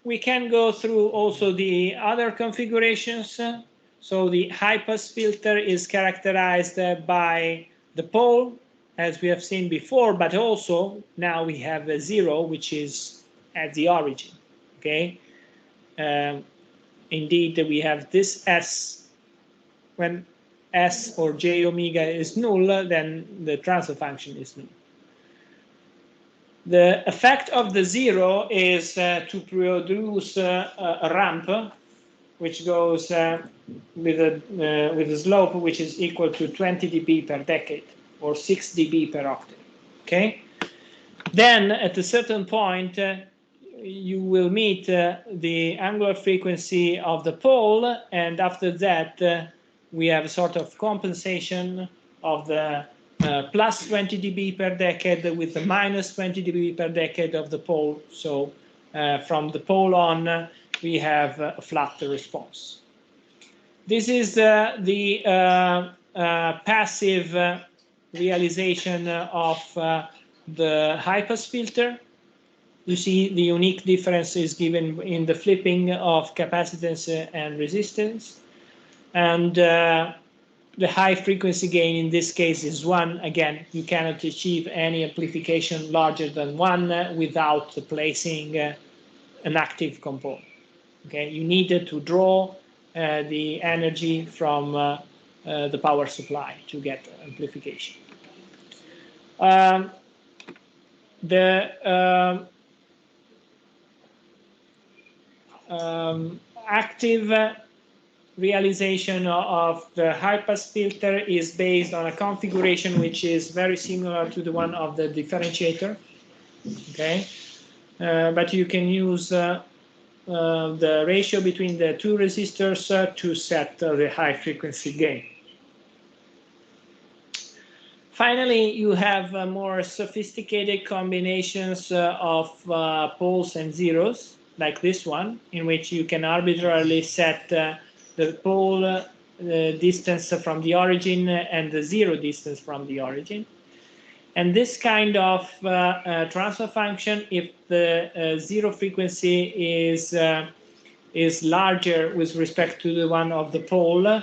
we can go through also the other configurations. So the high-pass filter is characterized by the pole, as we have seen before, but also now we have a 0, which is at the origin, okay? Indeed, we have this S. When S or j omega is null, then the transfer function is null. The effect of the 0 is to produce a ramp, which goes with a slope which is equal to 20 dB per decade, or 6 dB per octave. Okay. Then at a certain point, you will meet the angular frequency of the pole, and after that, we have a sort of compensation of the plus 20 dB per decade with the minus 20 dB per decade of the pole. So from the pole on, we have a flat response. This is the passive realization of the high-pass filter. You see the unique difference is given in the flipping of capacitance and resistance. And the high frequency gain in this case is 1. Again, you cannot achieve any amplification larger than 1 without placing an active component. Okay, you needed to draw the energy from the power supply to get amplification. The active realization of the high-pass filter is based on a configuration which is very similar to the one of the differentiator. Okay, but you can use the ratio between the two resistors to set the high-frequency gain. Finally, you have more sophisticated combinations of poles and zeros, like this one, in which you can arbitrarily set the pole distance from the origin and the zero distance from the origin. And this kind of transfer function, if the zero frequency is larger with respect to the one of the pole,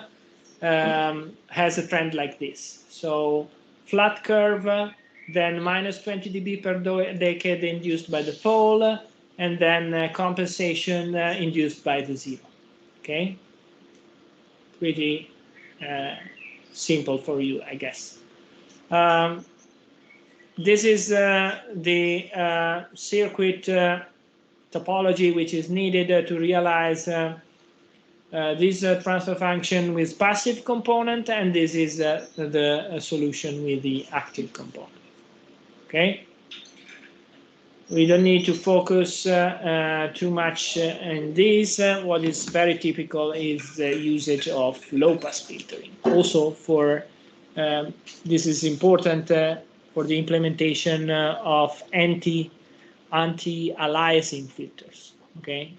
has a trend like this. So flat curve, then minus 20 dB per decade induced by the pole, and then compensation induced by the zero. Okay, pretty simple for you, I guess. This is the circuit topology which is needed to realize this transfer function with passive component, and this is the solution with the active component. Okay, we don't need to focus too much on this. What is very typical is the usage of low-pass filtering. Also, for this is important for the implementation of anti-aliasing filters. Okay,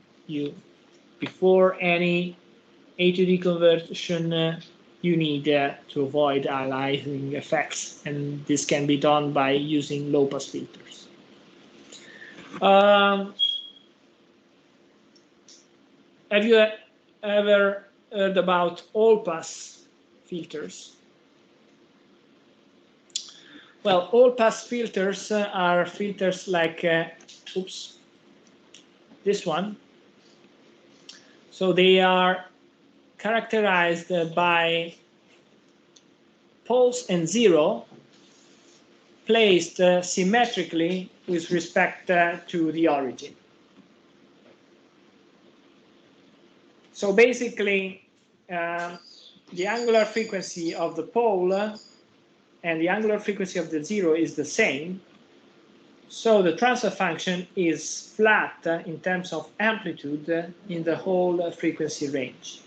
before any A to D conversion, you need to avoid aliasing effects, and this can be done by using low-pass filters. Have you ever heard about all-pass filters? Well, all-pass filters are filters like, this one. So they are characterized by poles and zero placed symmetrically with respect to the origin. So basically, the angular frequency of the pole and the angular frequency of the zero is the same. So the transfer function is flat in terms of amplitude in the whole frequency range.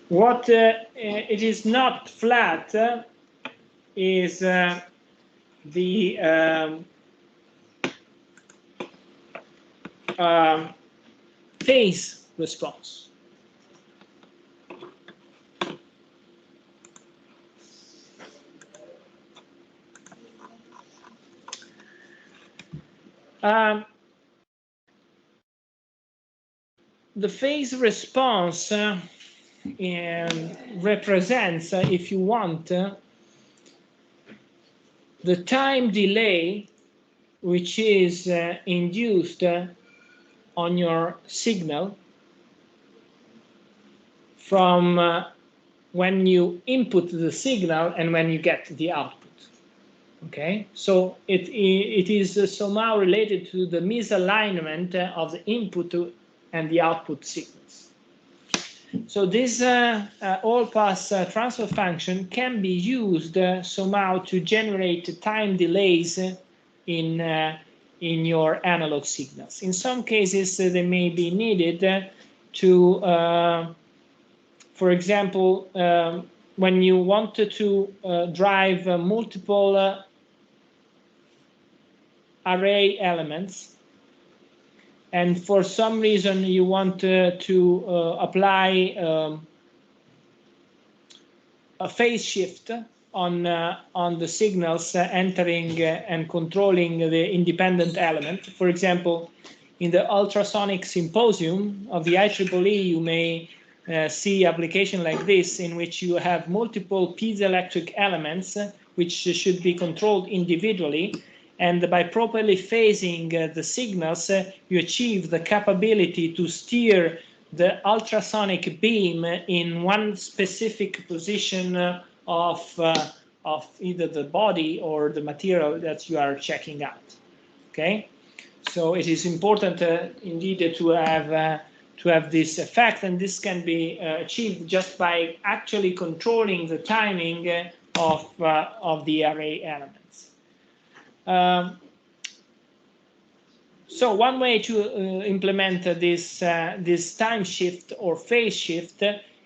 What it is not flat is the phase response. The phase response represents, if you want, the time delay which is induced on your signal from when you input the signal and when you get the output. Okay, so it is somehow related to the misalignment of the input and the output signals. So this all-pass transfer function can be used somehow to generate time delays in your analog signals. In some cases, they may be needed to, for example, when you wanted to drive multiple array elements, and for some reason you want to apply a phase shift on the signals entering and controlling the independent element. For example, in the ultrasonic symposium of the IEEE, you may see application like this, in which you have multiple piezoelectric elements which should be controlled individually. And by properly phasing the signals, you achieve the capability to steer the ultrasonic beam in one specific position of of either the body or the material that you are checking out. Okay, so it is important indeed to have this effect, and this can be achieved just by actually controlling the timing of the array elements. So one way to implement this time shift or phase shift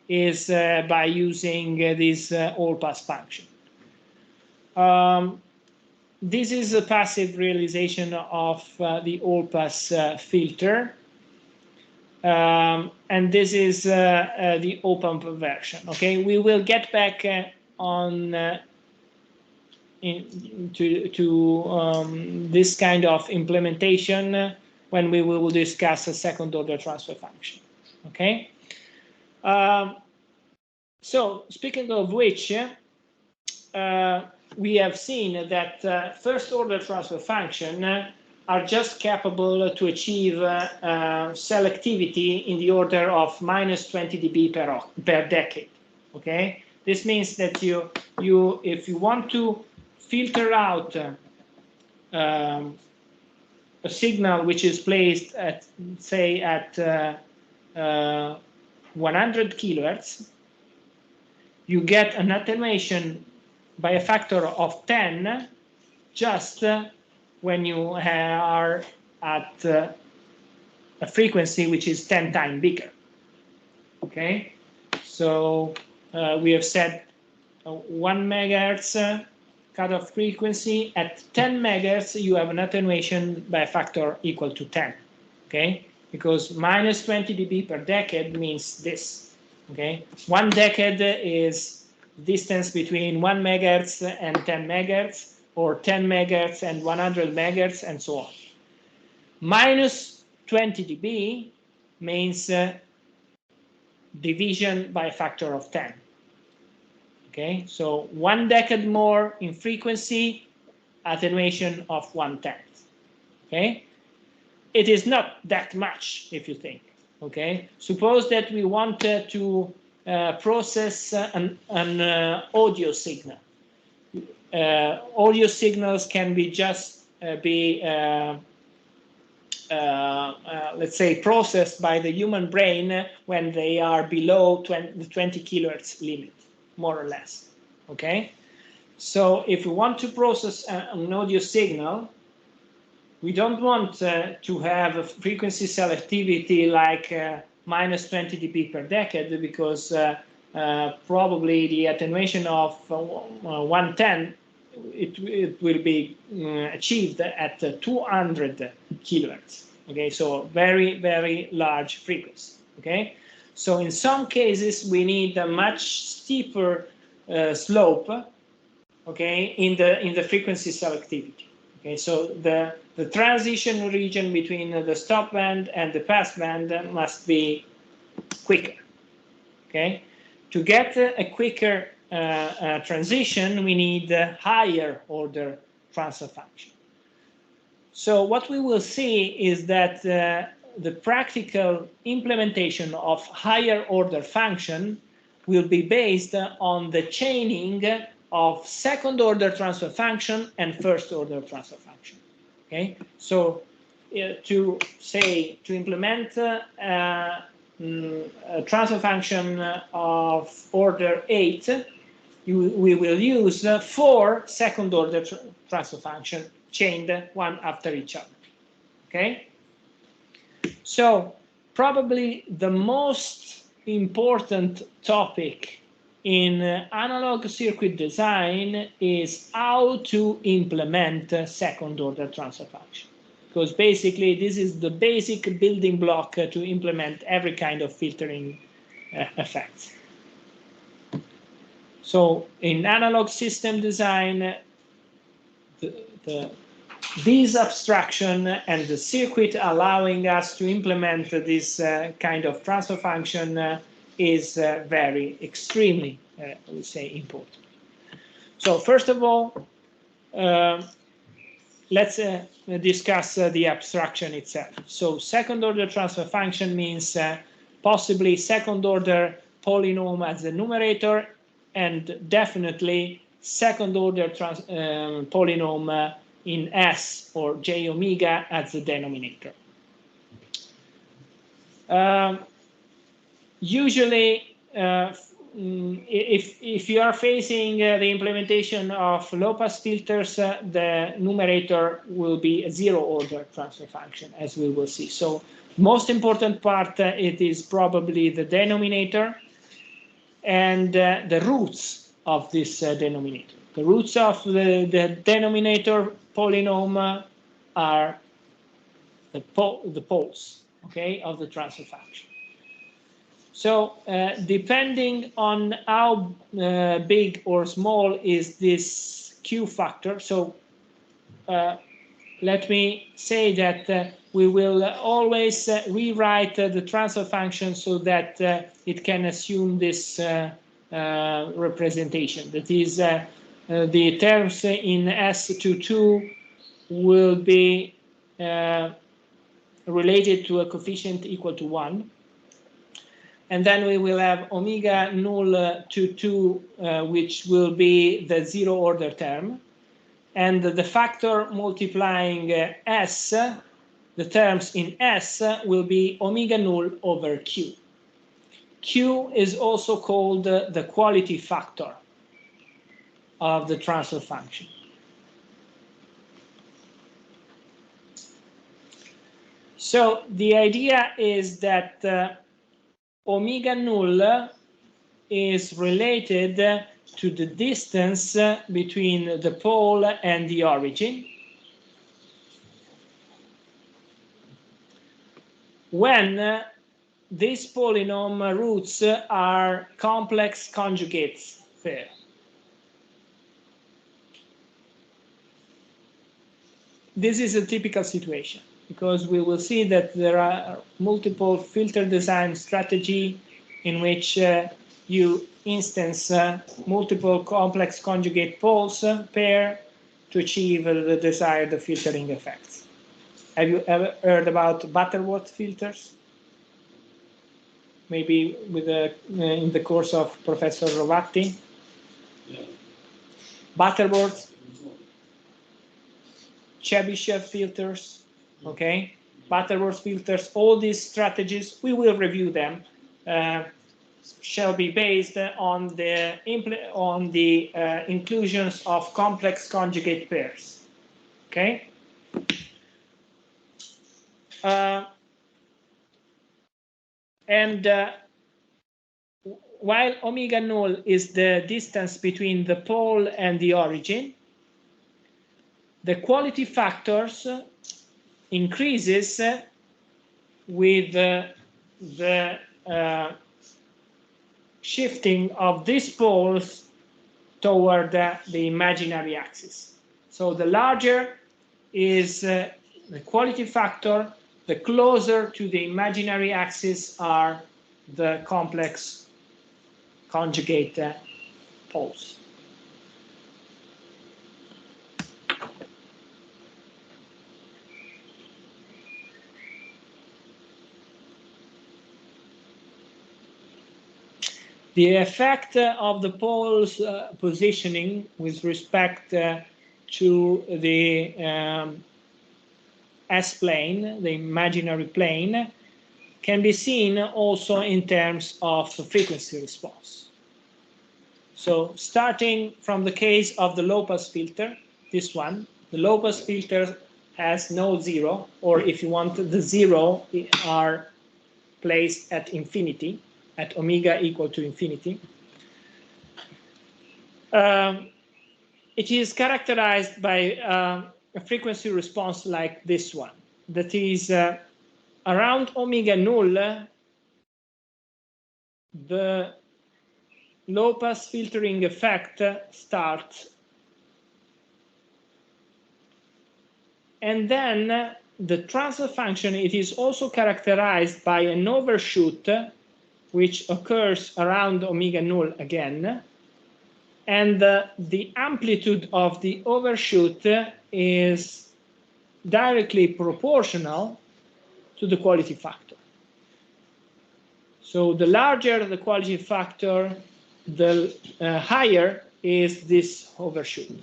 is by using this all-pass function. This is a passive realization of the all-pass filter, and this is the op-amp version. Okay, we will get back on to this kind of implementation when we will discuss a second-order transfer function. Okay. So speaking of which, we have seen that first-order transfer function are just capable to achieve selectivity in the order of -20 dB per decade. Okay, this means that if you want to filter out a signal which is placed at, say, at 100 kilohertz, you get an attenuation by a factor of 10 just when you are at a frequency which is 10 times bigger. Okay, so we have said 1 megahertz cutoff frequency. At 10 megahertz, you have an attenuation by a factor equal to 10. Okay, because -20 dB per decade means this. Okay, 1 decade is distance between 1 megahertz and 10 megahertz, or 10 megahertz and 100 megahertz, and so on. -20 dB means division by a factor of 10. Okay, so 1 decade more in frequency, attenuation of 1/10. Okay, it is not that much if you think. Okay, suppose that we want to process an audio signal. Audio signals can be just let's say, processed by the human brain when they are below the 20 kilohertz limit, more or less. Okay, so if we want to process an audio signal, we don't want to have a frequency selectivity like -20 dB per decade, because probably the attenuation of 1/10 it will be achieved at 200 kilohertz. Okay, so very, very large frequency. Okay, so in some cases we need a much steeper slope. Okay, in the frequency selectivity. Okay, so the transition region between the stop band and the pass band must be quicker. Okay, to get a quicker transition, we need a higher order transfer function. So what we will see is that the practical implementation of higher order function will be based on the chaining of second order transfer function and first order transfer function. Okay, so to implement a transfer function of order 8, we will use 4 second order transfer functions chained one after each other. Okay, so probably the most important topic in analog circuit design is how to implement second order transfer function, because basically this is the basic building block to implement every kind of filtering effects. So in analog system design, this abstraction and the circuit allowing us to implement this kind of transfer function is extremely, I would say, important. So first of all, let's discuss the abstraction itself. So second order transfer function means possibly second order polynomial as the numerator, and definitely second order polynomial in S or j omega as the denominator. Usually, if you are facing the implementation of low-pass filters, the numerator will be a zero-order transfer function, as we will see. So, most important part, it is probably the denominator and the roots of this denominator. The roots of the denominator polynomial are the poles, okay, of the transfer function. So depending on how big or small is this Q factor, so let me say that we will always rewrite the transfer function so that it can assume this representation. That is, the terms in S22 will be related to a coefficient equal to 1. And then we will have omega null to 2, which will be the zero order term. And the factor multiplying S, the terms in S, will be omega null over Q. Q is also called the quality factor of the transfer function. So the idea is that omega null is related to the distance between the pole and the origin when these polynomial roots are complex conjugates pair. This is a typical situation, because we will see that there are multiple filter design strategy in which you instance multiple complex conjugate poles pair to achieve the desired filtering effects. Have you ever heard about Butterworth filters? Maybe with in the course of Professor Rovatti? Yeah. Butterworth, Chebyshev filters, okay? Butterworth filters, all these strategies, we will review them, shall be based on the inclusions of complex conjugate pairs, okay? While omega null is the distance between the pole and the origin, the quality factors increases with the shifting of these poles toward the imaginary axis. So the larger is the quality factor, the closer to the imaginary axis are the complex conjugate poles. The effect of the poles positioning with respect to the S-plane, the imaginary plane, can be seen also in terms of frequency response. So starting from the case of the low-pass filter, this one, the low-pass filter has no zero, or if you want, the zero are placed at infinity, at omega equal to infinity. It is characterized by a frequency response like this one. That is, around omega null, the low-pass filtering effect starts. And then the transfer function, it is also characterized by an overshoot which occurs around omega null again, and the amplitude of the overshoot is directly proportional to the quality factor. So the larger the quality factor, the higher is this overshoot.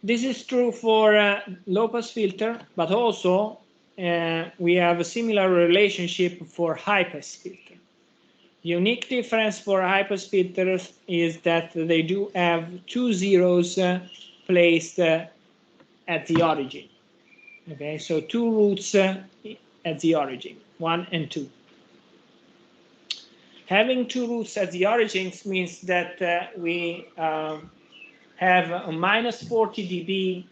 This is true for low-pass filter, but also we have a similar relationship for high-pass filter. The unique difference for high-pass filters is that they do have 2 zeros placed at the origin. Okay, so 2 roots at the origin, 1 and 2. Having 2 roots at the origins means that we have a minus 40 dB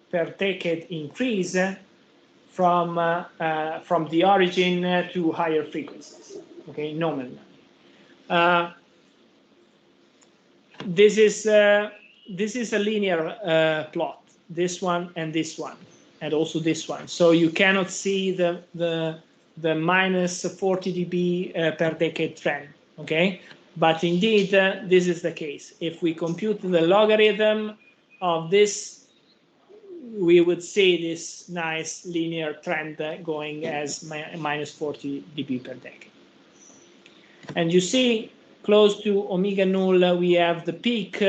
per decade increase from the origin to higher frequencies. Okay, nominally. This is a linear plot. This one and this one, and also this one. So you cannot see the minus 40 dB per decade trend. Okay. But indeed, this is the case. If we compute the logarithm of this, we would see this nice linear trend going as minus 40 dB per decade. And you see, close to omega null, we have the peak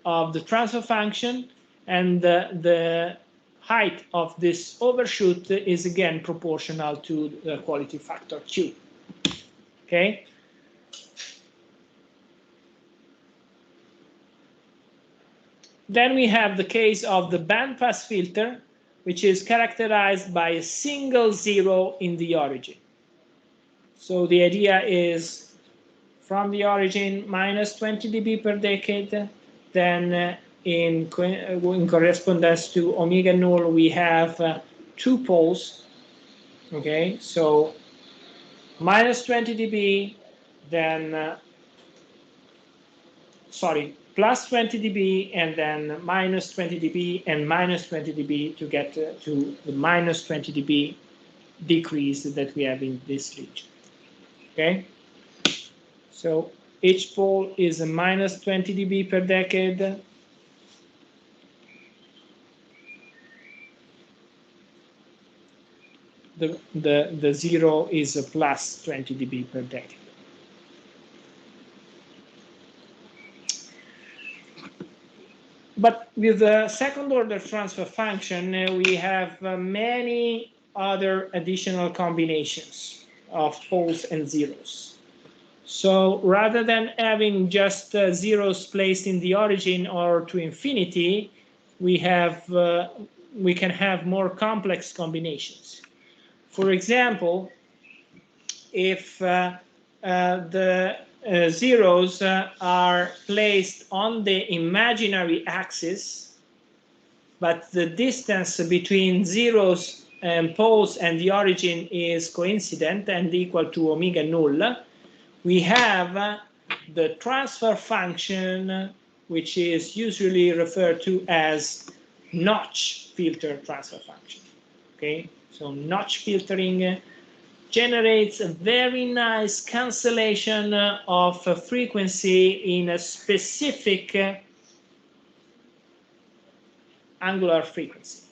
of the transfer function, and the height of this overshoot is again proportional to the quality factor Q. Okay. Then we have the case of the bandpass filter, which is characterized by a single zero in the origin. So the idea is from the origin minus 20 dB per decade, then in correspondence to omega null we have 2 poles. Okay, so minus 20 dB, then plus 20 dB, and then minus 20 dB and minus 20 dB to get to the minus 20 dB decrease that we have in this region. Okay, so each pole is a minus 20 dB per decade. The zero is a plus 20 dB per decade. But with the second order transfer function, we have many other additional combinations of poles and zeros. So rather than having just zeros placed in the origin or to infinity, we can have more complex combinations. For example, if the zeros are placed on the imaginary axis, but the distance between zeros and poles and the origin is coincident and equal to omega null, we have the transfer function, which is usually referred to as notch filter transfer function. Okay, so notch filtering generates a very nice cancellation of a frequency in a specific angular frequency.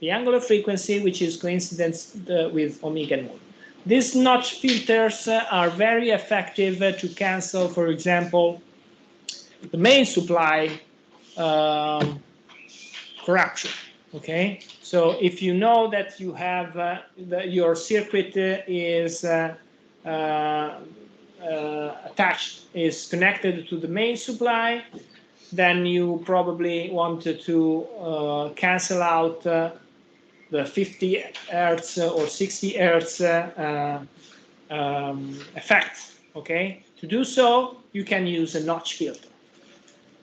The angular frequency which is coincident with omega null. These notch filters are very effective to cancel, for example, the main supply corruption. Okay, so if you know that you have your circuit is connected to the main supply, then you probably wanted to cancel out the 50 hertz or 60 hertz effect. Okay, to do so, you can use a notch filter,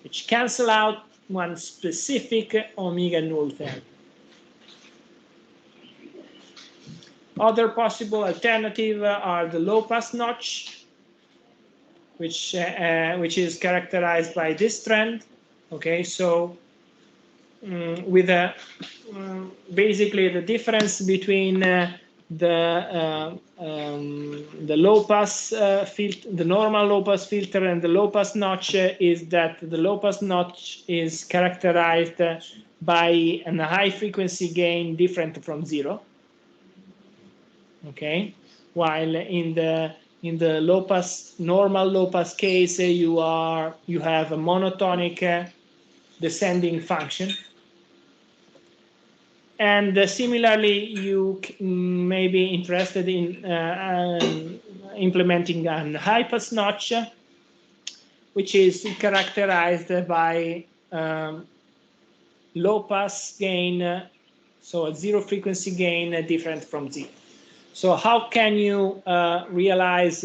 which cancel out one specific omega null value. Other possible alternative are the low pass notch, which is characterized by this trend. Okay, so with basically the difference between the low pass filter, the normal low pass filter, and the low pass notch is that the low pass notch is characterized by a high frequency gain different from zero. Okay, while in the normal low pass case, you have a monotonic descending function. And similarly, you may be interested in implementing an high pass notch, which is characterized by low pass gain, so a zero frequency gain different from zero. So how can you realize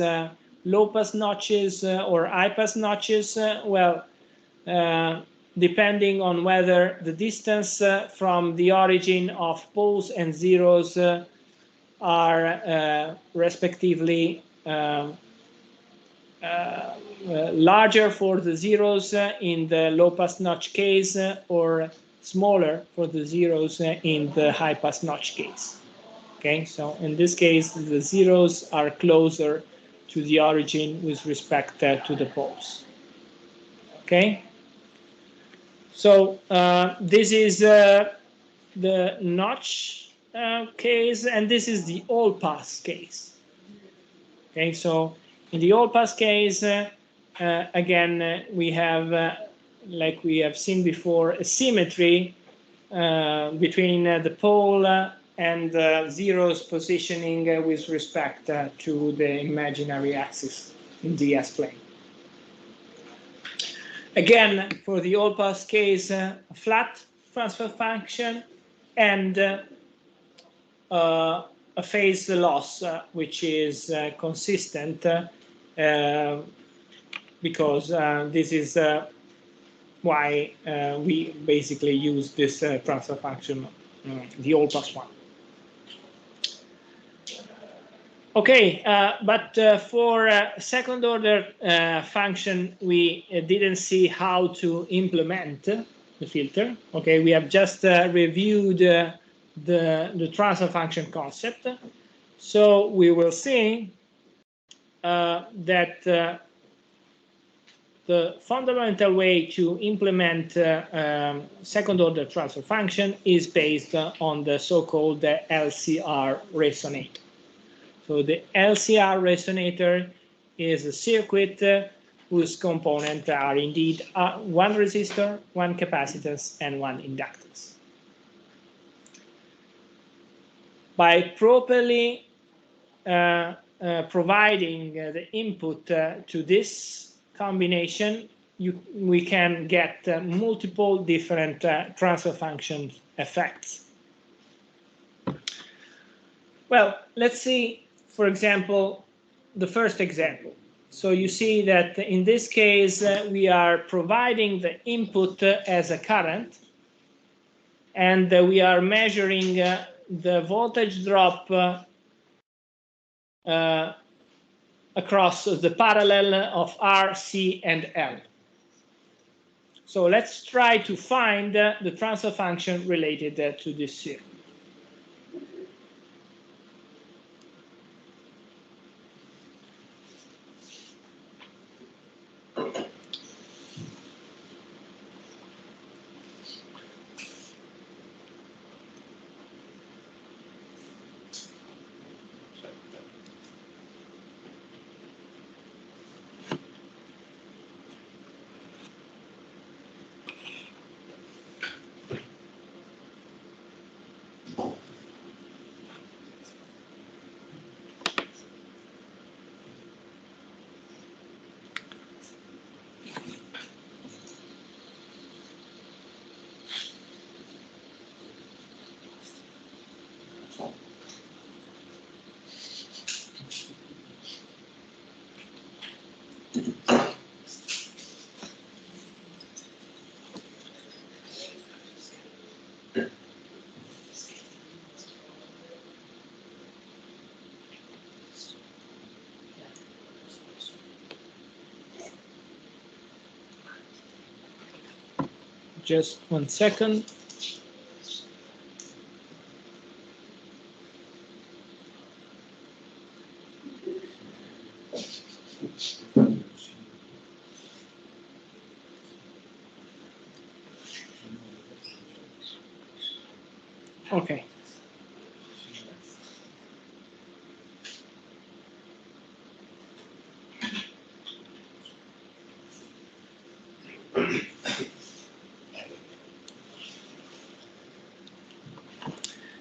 low pass notches or high pass notches? Well, depending on whether the distance from the origin of poles and zeros are respectively larger for the zeros in the low pass notch case or smaller for the zeros in the high pass notch case. Okay, so in this case, the zeros are closer to the origin with respect to the poles. Okay, so this is the notch case, and this is the all pass case. Okay, so in the all pass case, again, we have, like we have seen before, a symmetry between the pole and zeros positioning with respect to the imaginary axis in the S-plane. Again, for the all pass case, a flat transfer function and a phase loss, which is consistent because this is why we basically use this transfer function, the all pass one. Okay, but for second order function, we didn't see how to implement the filter. Okay, we have just reviewed the transfer function concept. So we will see that the fundamental way to implement second order transfer function is based on the so-called LCR resonator. So the LCR resonator is a circuit whose components are indeed one resistor, one capacitance, and one inductance. By properly providing the input to this combination, we can get multiple different transfer function effects. Well, let's see, for example, the first example. So you see that in this case, we are providing the input as a current, and we are measuring the voltage drop across the parallel of R, C, and L. So let's try to find the transfer function related to this circuit. Just 1 second. Okay.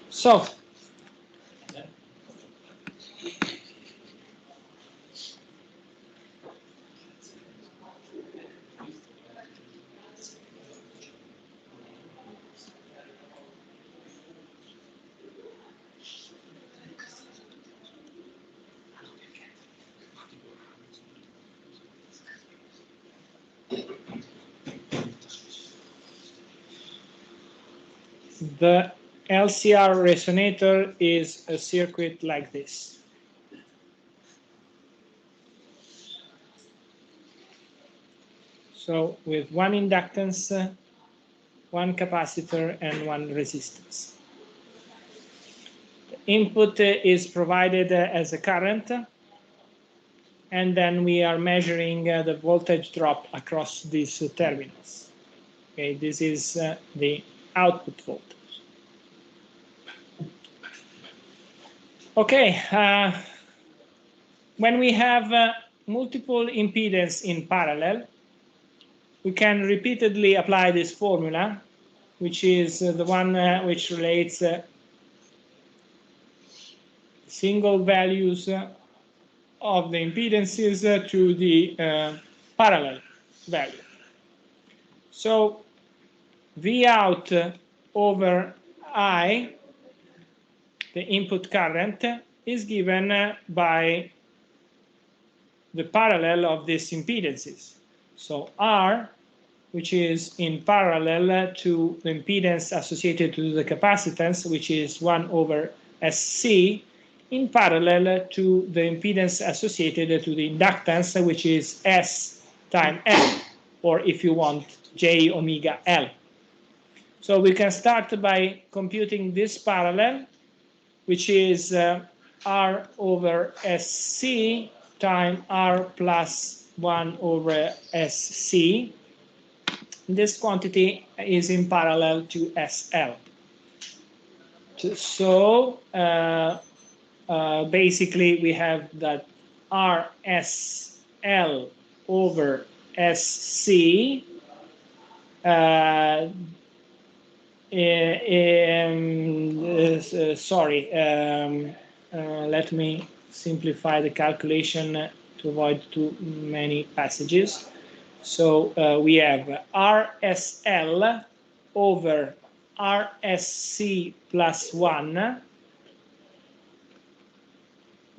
So, the LCR resonator is a circuit like this. So with one inductance, one capacitor, and one resistance. The input is provided as a current, and then we are measuring the voltage drop across these terminals. Okay, this is the output voltage. Okay, when we have multiple impedance in parallel, we can repeatedly apply this formula, which is the one which relates single values of the impedances to the parallel value. So V out over I, the input current, is given by the parallel of these impedances. So R, which is in parallel to the impedance associated to the capacitance, which is 1 over SC, in parallel to the impedance associated to the inductance, which is S times L, or if you want, J omega L. So we can start by computing this parallel, which is R over SC times R plus 1 over SC. This quantity is in parallel to SL. So basically we have that RSL over SC let me simplify the calculation to avoid too many passages. So we have RSL over RSC plus 1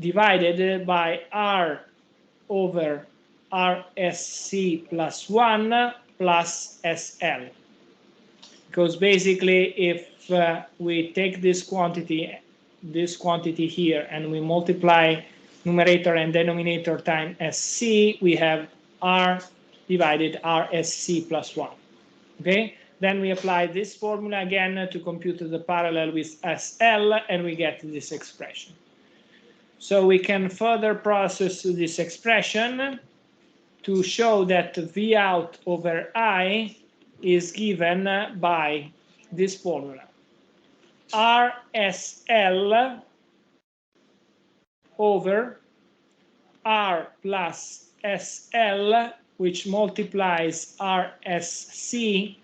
divided by R over RSC plus 1 plus SL. Because basically if we take this quantity here and we multiply numerator and denominator times SC, we have R divided RSC plus 1. Okay, then we apply this formula again to compute the parallel with SL, and we get this expression. So we can further process this expression to show that V out over I is given by this formula. RSL over R plus SL, which multiplies RSC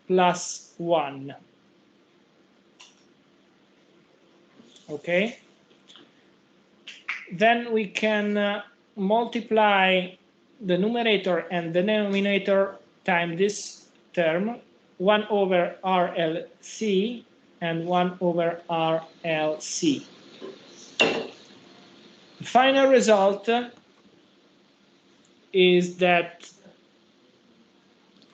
plus 1. Okay? Then we can multiply the numerator and the denominator times this term, 1 over RLC and 1 over RLC. The final result is that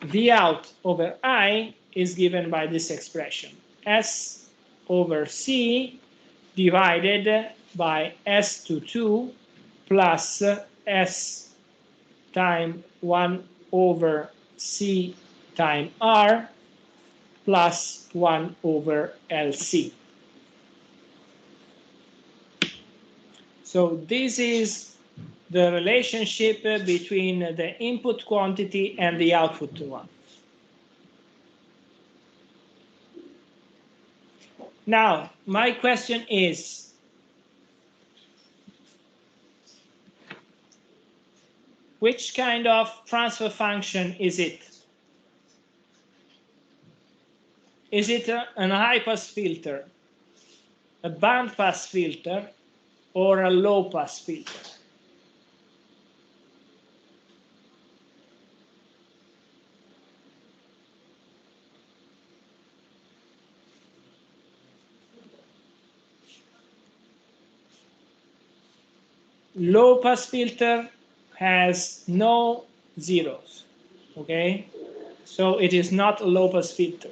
V out over I is given by this expression, S over C divided by S to 2 plus S times 1 over C times R plus 1 over LC. So this is the relationship between the input quantity and the output one. Now, my question is, which kind of transfer function is it? Is it an high-pass filter, a band-pass filter, or a low-pass filter? Low-pass filter has no zeros, okay? So it is not a low-pass filter.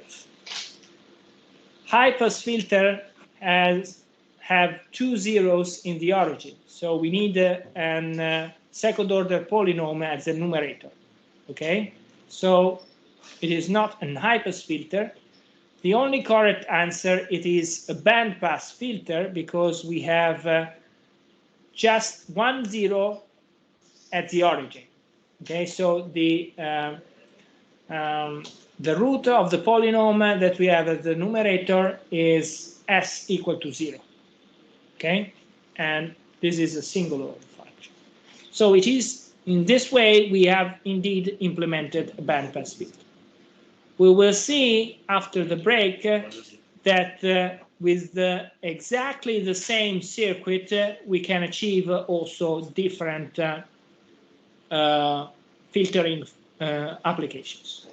High-pass filter have 2 zeros in the origin, so we need a second-order polynomial as a numerator, okay? So it is not a high-pass filter. The only correct answer, it is a band-pass filter, because we have just 1 zero at the origin. Okay, so the root of the polynomial that we have as the numerator is s equal to 0. Okay, and this is a single order function. So it is in this way we have indeed implemented a bandpass filter. We will see after the break that with exactly the same circuit we can achieve also different filtering applications.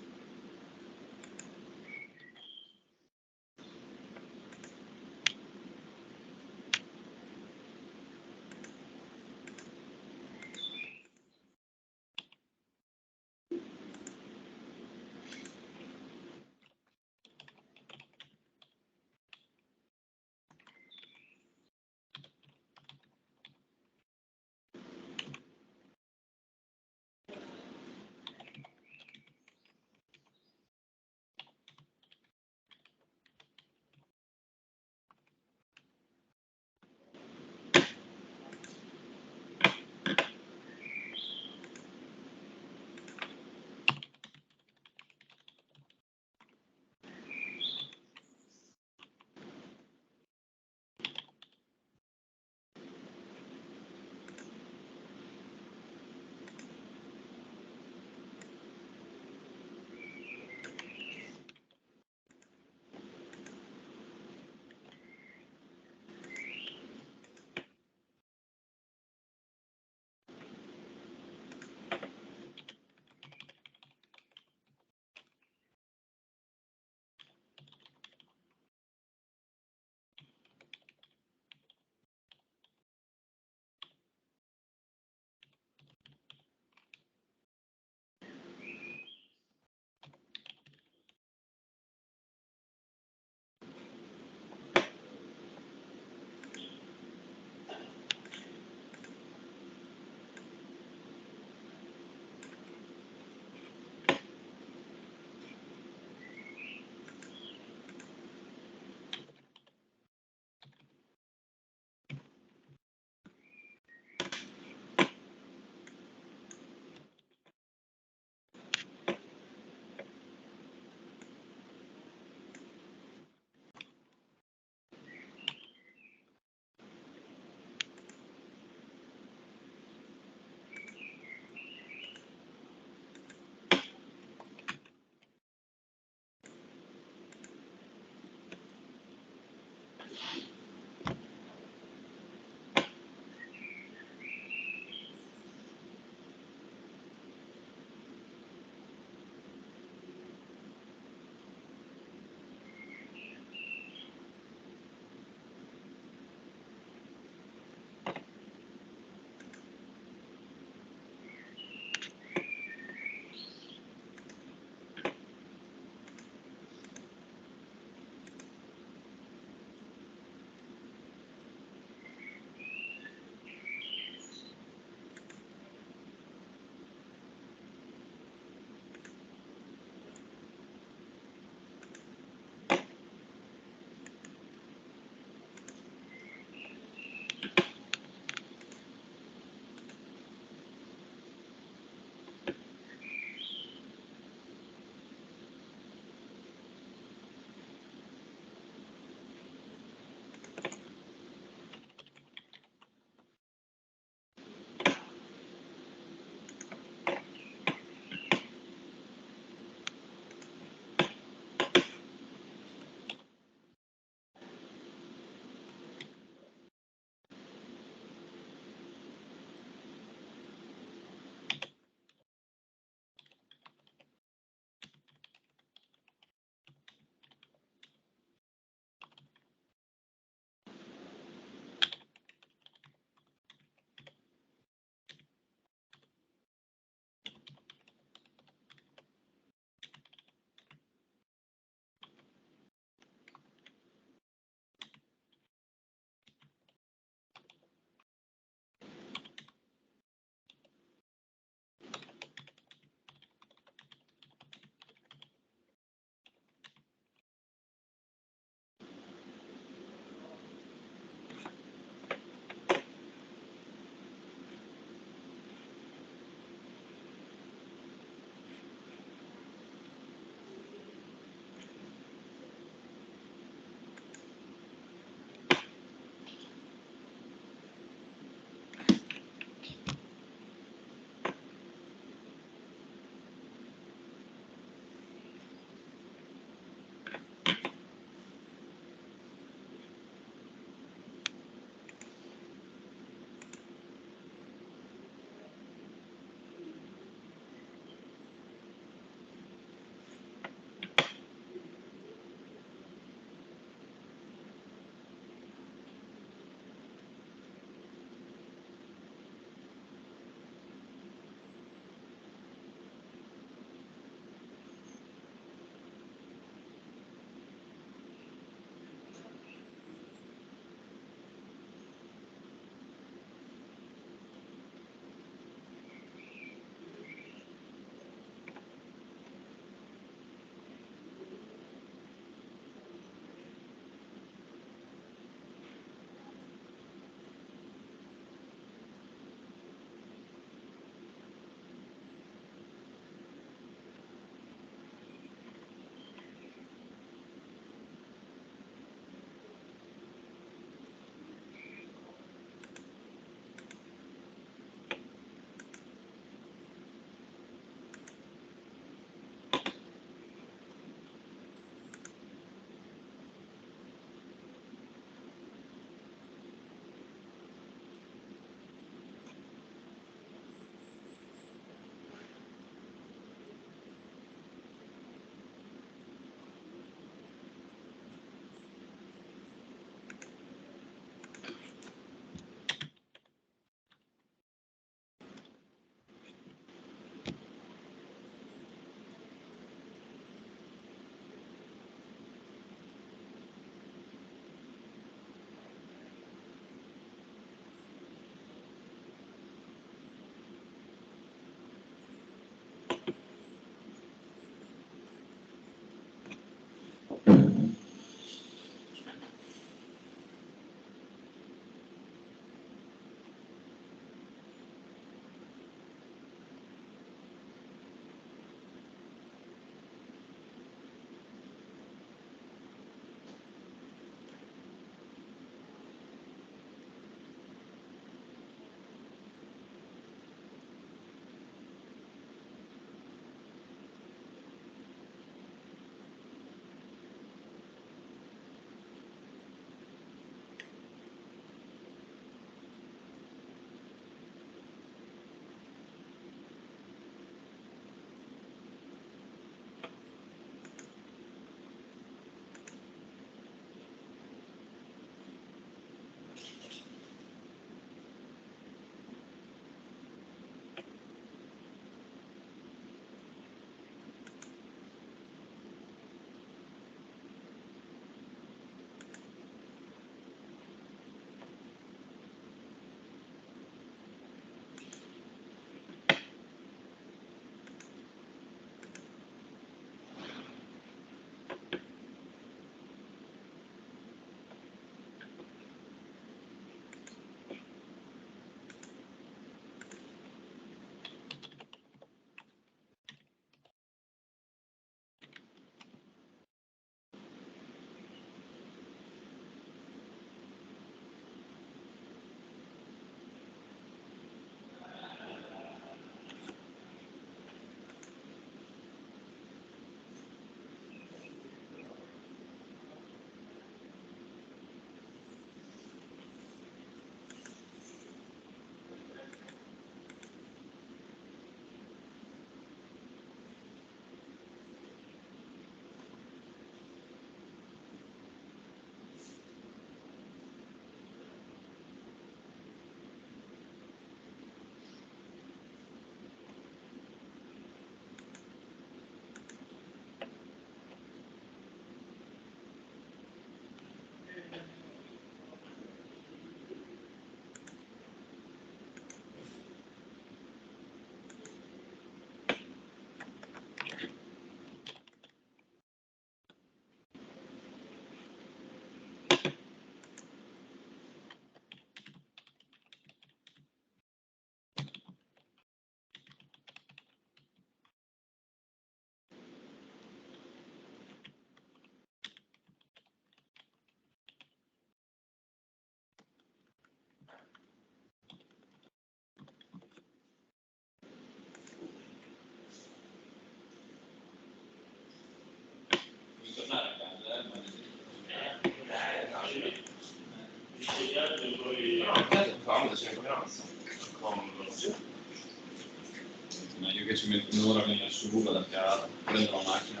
Meglio che ci metti un'ora a venire su, vado a casa, prendo la macchina,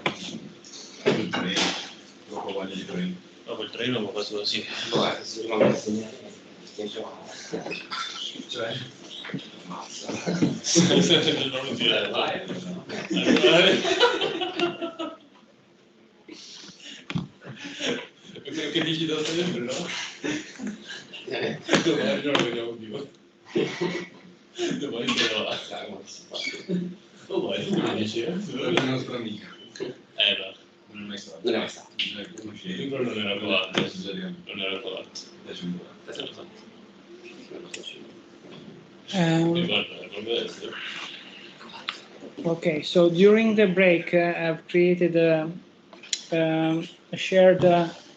prendo il treno, dopo voglia di treno. Dopo il treno lo faccio così. Cioè? Mazza. Non dire vai. Quello che dici da sempre, no? Domani non lo vediamo più. Domani te lo va. Oh, vai, tu mi dici, È il nostro amico. No. Non è mai stato. Non è mai stato. Non è conoscente. Però non era colato. Non era colato. Adesso un po'. Okay, so during the break, I've created a shared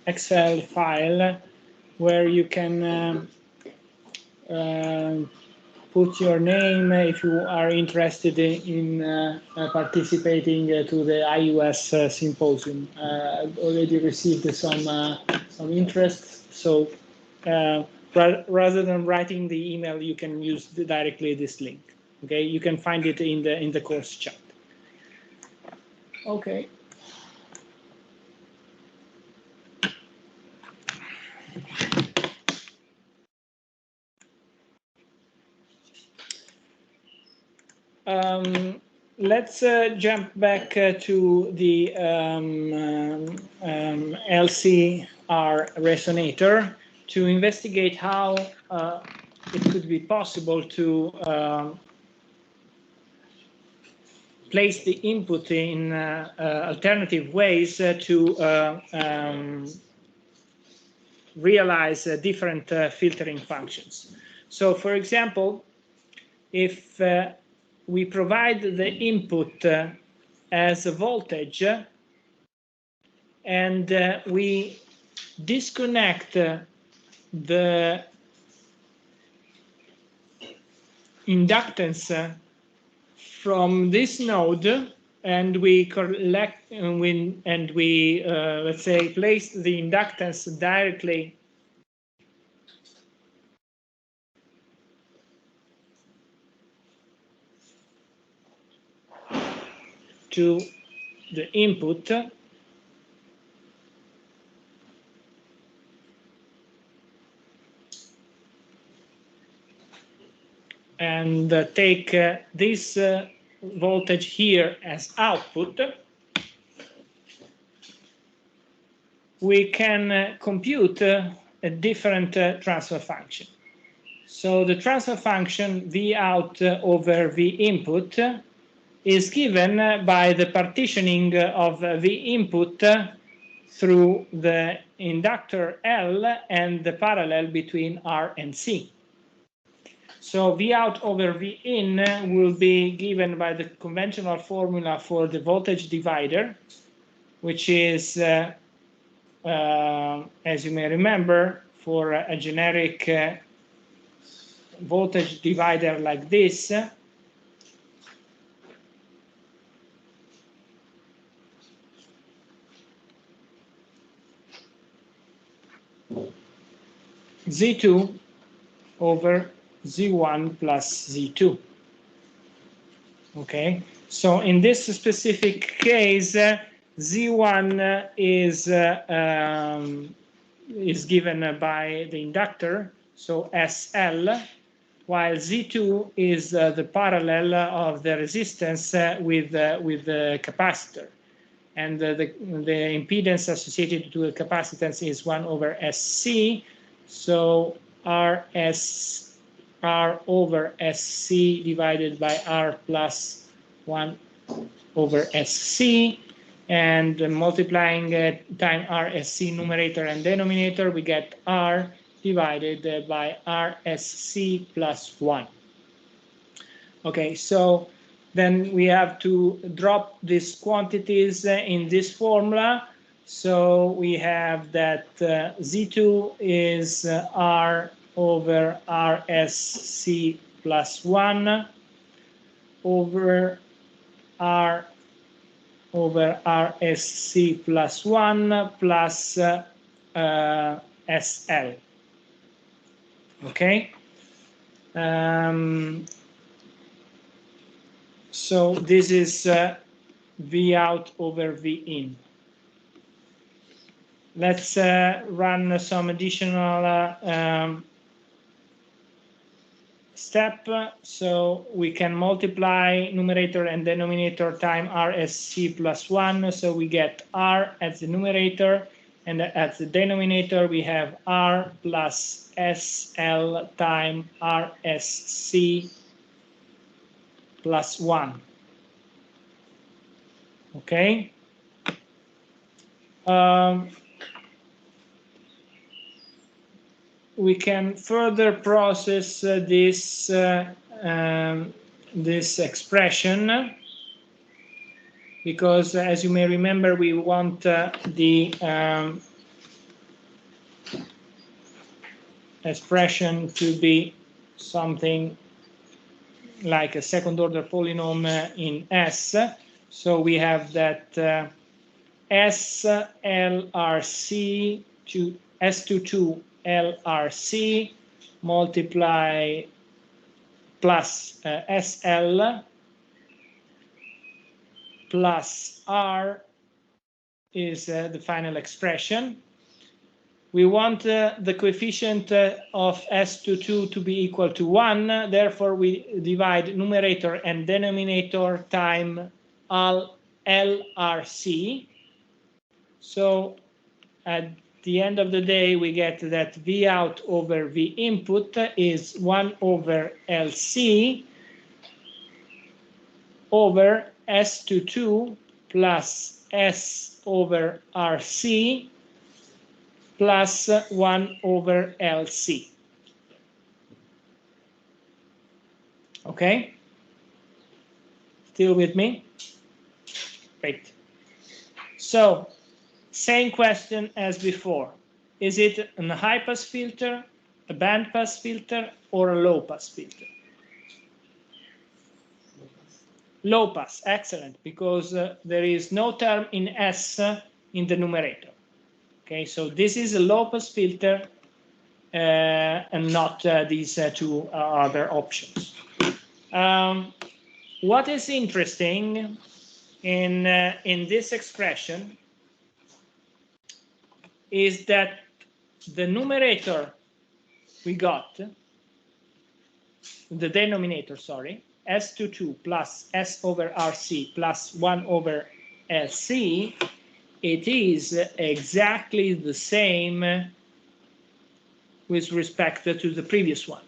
Excel file where you can put your name if you are interested in participating to the iOS symposium. I've already received some interest, so rather than writing the email, you can use directly this link. Okay, you can find it in the course chat. Okay. Let's jump back to the LCR resonator to investigate how it could be possible to place the input in alternative ways to realize different filtering functions. So, for example, if we provide the input as a voltage and we disconnect the inductance from this node, and we collect and we let's say place the inductance directly to the input, and take this voltage here as output, we can compute a different transfer function. So the transfer function V out over V input is given by the partitioning of V input through the inductor L and the parallel between R and C. So V out over V in will be given by the conventional formula for the voltage divider, which is, as you may remember, for a generic voltage divider like this, Z2 over Z1 plus Z2. Okay, so in this specific case, Z1 is given by the inductor, so SL, while Z2 is the parallel of the resistance with the capacitor. And the impedance associated to the capacitance is 1 over SC, so R over SC divided by R plus 1 over SC, and multiplying time RSC numerator and denominator, we get R divided by RSC plus 1. Okay, so then we have to drop these quantities in this formula. So we have that Z2 is R over RSC plus 1 over R over RSC plus 1 plus SL. Okay. So this is V out over V in. Let's run some additional step. So we can multiply numerator and denominator time RSC plus 1. So we get R as the numerator, and at the denominator we have R plus SL time RSC plus 1. Okay. We can further process this expression, because as you may remember, we want the expression to be something like a second order polynomial in S. So we have that SLRC to S22 LRC multiply plus SL plus R is the final expression. We want the coefficient of S22 to be equal to 1. Therefore, we divide numerator and denominator time LRC. So at the end of the day, we get that V out over V input is 1 over LC over S22 plus S over RC plus 1 over LC. Okay? Still with me? Great. So, same question as before. Is it a high pass filter, a band pass filter, or a low pass filter? Low pass, excellent, because there is no term in S in the numerator. Okay, so this is a low pass filter and not these two other options. What is interesting in this expression is that the numerator we got, the denominator, sorry, S22 plus S over RC plus 1 over LC, it is exactly the same with respect to the previous one.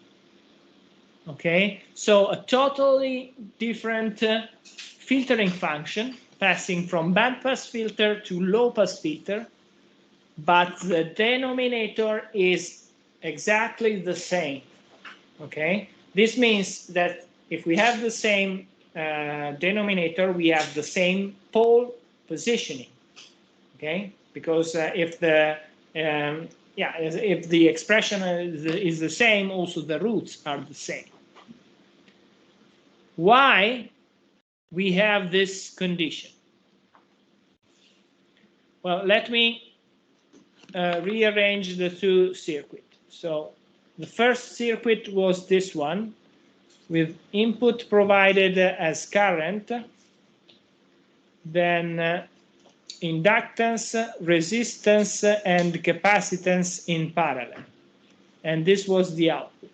Okay, so a totally different filtering function, passing from bandpass filter to low pass filter, but the denominator is exactly the same. Okay, this means that if we have the same denominator, we have the same pole positioning. Okay, because if the expression is the same, also the roots are the same. Why we have this condition? Well, let me rearrange the two circuits. So the first circuit was this one, with input provided as current, then inductance, resistance, and capacitance in parallel. And this was the output.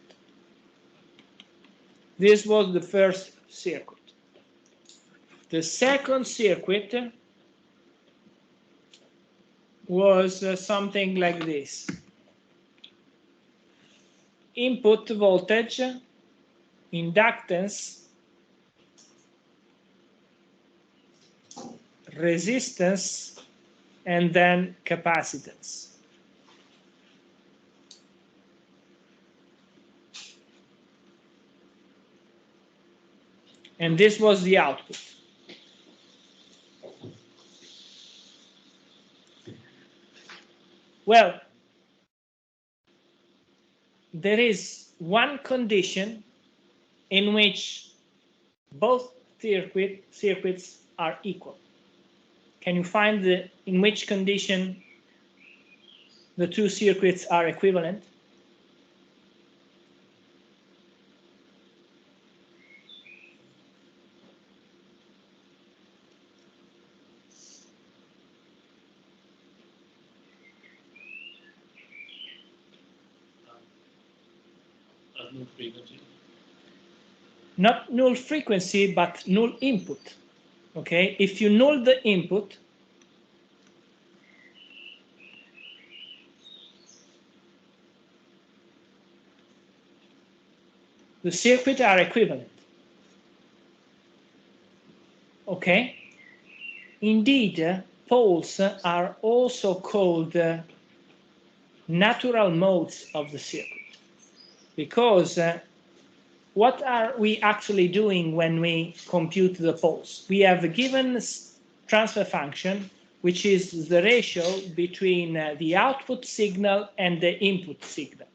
This was the first circuit. The second circuit was something like this. Input voltage, inductance, resistance, and then capacitance. And this was the output. Well, there is one condition in which both circuits are equal. Can you find in which condition the two circuits are equivalent? null frequency. Not null frequency, but null input. Okay, if you null the input, the circuits are equivalent. Okay, indeed, poles are also called natural modes of the circuit, because what are we actually doing when we compute the poles? We have a given transfer function, which is the ratio between the output signal and the input signal.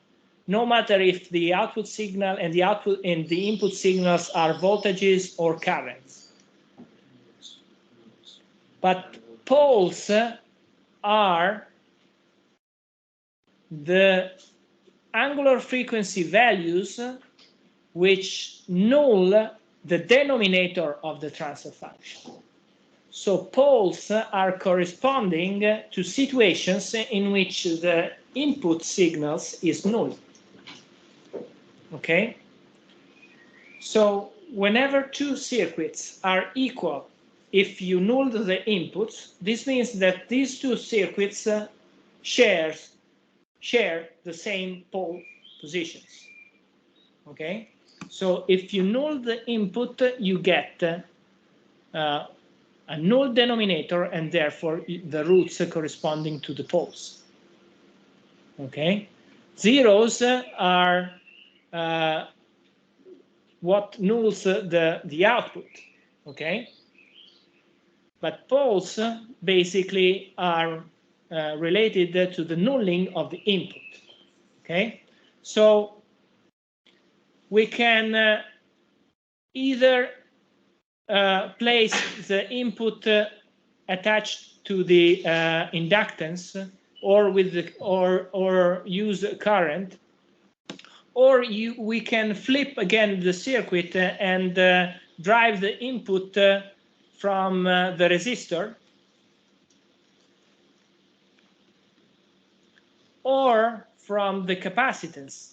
No matter if the output signal and the input signals are voltages or currents. But poles are the angular frequency values which null the denominator of the transfer function. So poles are corresponding to situations in which the input signals is null. Okay? So whenever two circuits are equal, if you null the inputs, this means that these two circuits share the same pole positions. Okay? So if you null the input, you get a null denominator and therefore the roots corresponding to the poles. Okay? Zeros are what nulls the output. Okay? But poles basically are related to the nulling of the input. Okay? So we can either place the input attached to the inductance, or use current, or we can flip again the circuit and drive the input from the resistor, or from the capacitance.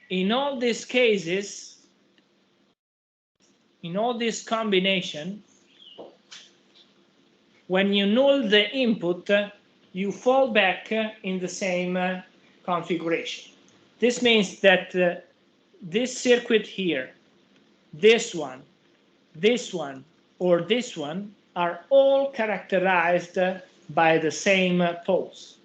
In all these cases, in all this combination, when you null the input, you fall back in the same configuration. This means that this circuit here, this one, or this one are all characterized by the same poles.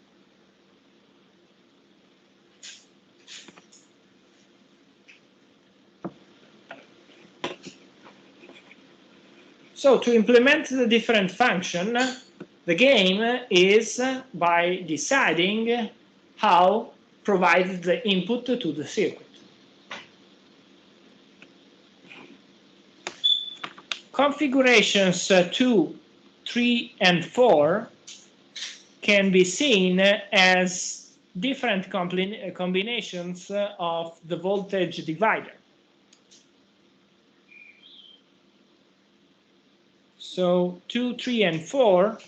So to implement the different function, the game is by deciding how provide the input to the circuit. Configurations 2, 3, and 4 can be seen as different combinations of the voltage divider. So 2, 3, and 4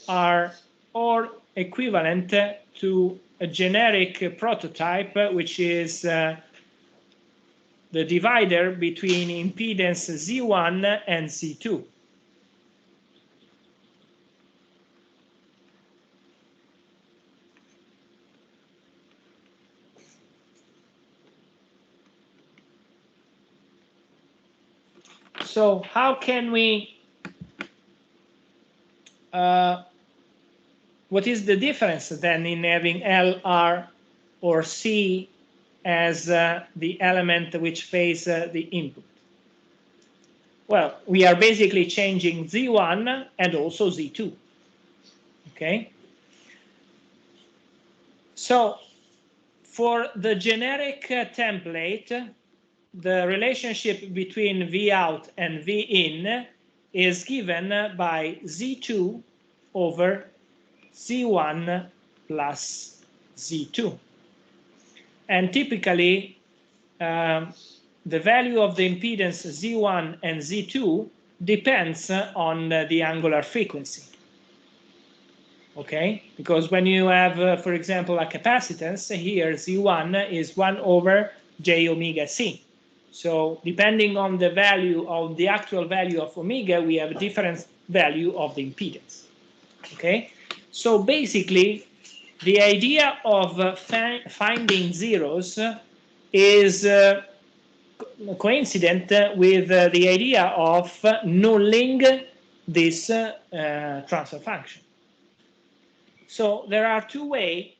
are all equivalent to a generic prototype, which is the divider between impedance Z1 and Z2. So how can we what is the difference then in having L, R, or C as the element which face the input? Well, we are basically changing Z1 and also Z2. Okay? So for the generic template, the relationship between V out and V in is given by Z2 over Z1 plus Z2. And typically, the value of the impedance Z1 and Z2 depends on the angular frequency. Okay, because when you have, for example, a capacitance, here Z1 is 1 over j omega c. So depending on the value of the actual value of omega, we have a different value of the impedance. Okay, so basically, the idea of finding zeros is coincident with the idea of nulling this transfer function. So there are two ways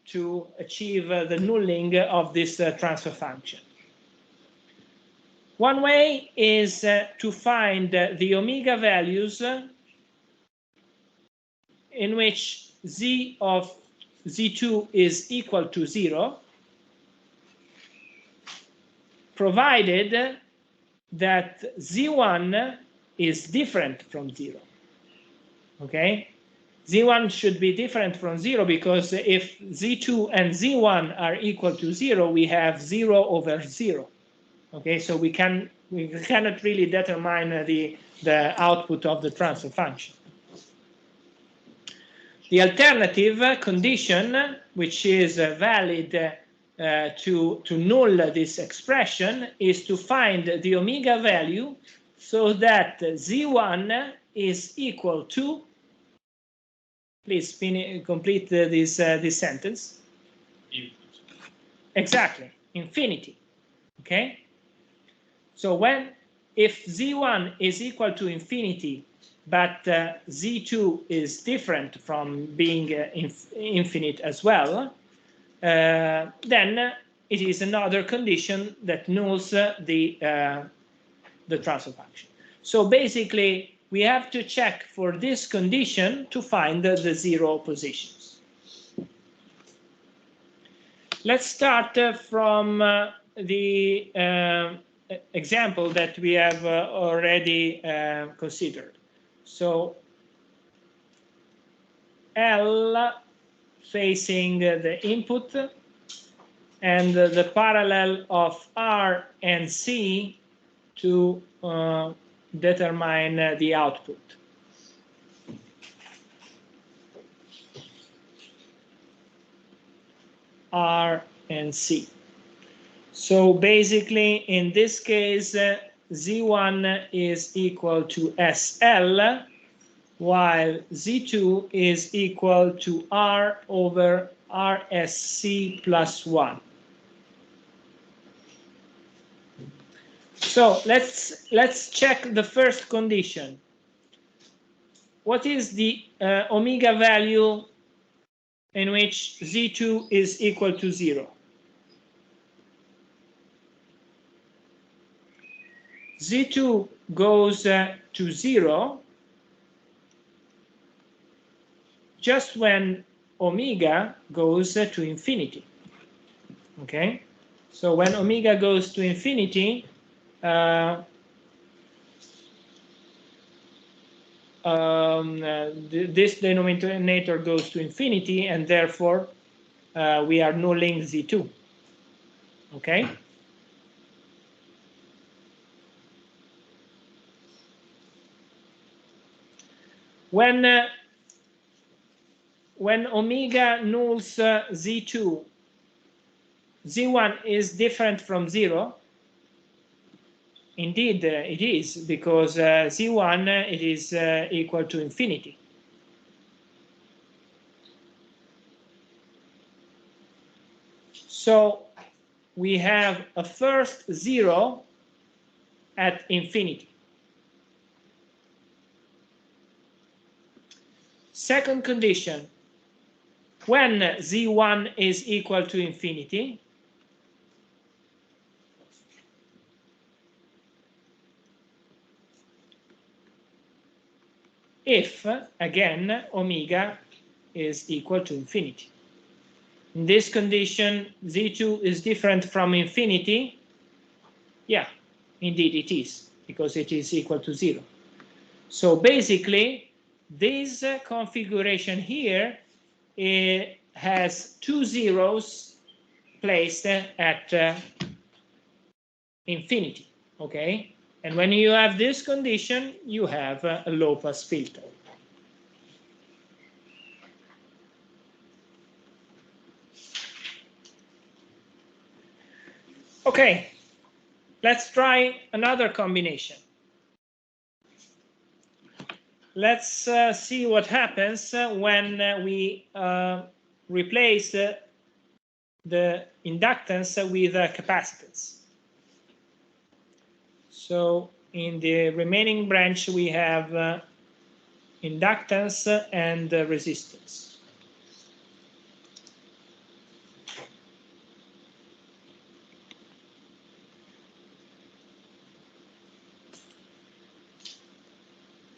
to achieve the nulling of this transfer function. One way is to find the omega values in which z of z2 is equal to 0, provided that z1 is different from 0. Okay? Z1 should be different from 0 because if Z2 and Z1 are equal to 0, we have 0 over 0. Okay, so we cannot really determine the output of the transfer function. The alternative condition, which is valid to null this expression, is to find the omega value so that Z1 is equal to, please complete this sentence. Exactly, infinity. Okay. So if Z1 is equal to infinity, but Z2 is different from being infinite as well, then it is another condition that nulls the transfer function. So basically, we have to check for this condition to find the zero positions. Let's start from the example that we have already considered. So L facing the input and the parallel of R and C to determine the output. R and C. So basically, in this case, Z1 is equal to SL, while Z2 is equal to R over RSC plus 1. So let's check the first condition. What is the omega value in which Z2 is equal to 0? Z2 goes to 0 just when omega goes to infinity. Okay, so when omega goes to infinity, this denominator goes to infinity, and therefore we are nulling Z2. Okay. When omega nulls Z2, Z1 is different from 0. Indeed, it is, because Z1 it is equal to infinity. So we have a first 0 at infinity. Second condition, when Z1 is equal to infinity, if, again, omega is equal to infinity. In this condition, Z2 is different from infinity. Yeah, indeed it is, because it is equal to 0. So basically, this configuration here has two zeros placed at infinity, okay? And when you have this condition, you have a low-pass filter. Okay, let's try another combination. Let's see what happens when we replace the inductance with capacitance. So in the remaining branch, we have inductance and resistance.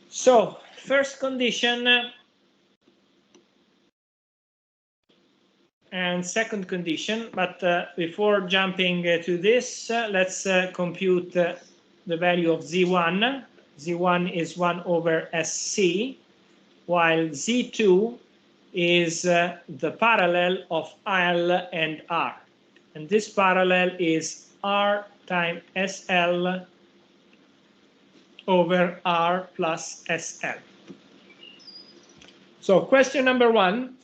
So first condition and second condition, but before jumping to this, let's compute the value of Z1. Z1 is 1 over SC, while Z2 is the parallel of L and R. And this parallel is R times SL over R plus SL. So question number 1,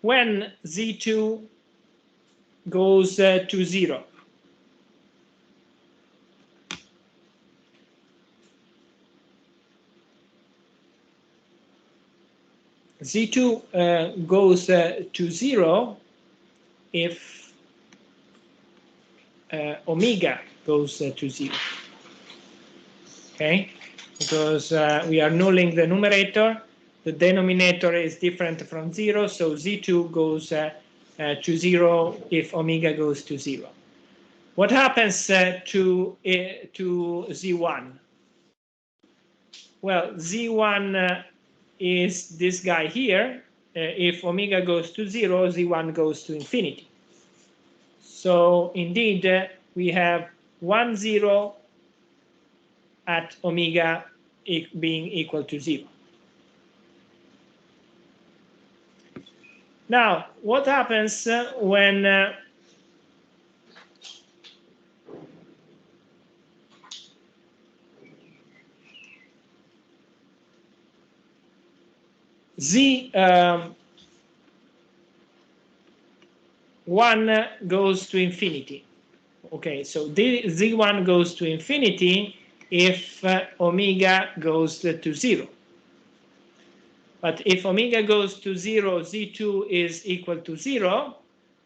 when Z2 goes to 0, Z2 goes to 0 if omega goes to 0. Okay, because we are nulling the numerator, the denominator is different from 0, so Z2 goes to 0 if omega goes to 0. What happens to Z1? Well, Z1 is this guy here. If omega goes to 0, Z1 goes to infinity. So indeed, we have 1, 0 at omega being equal to 0. Now, what happens when Z1 goes to infinity? Okay, so Z1 goes to infinity if omega goes to 0. But if omega goes to 0, Z2 is equal to 0.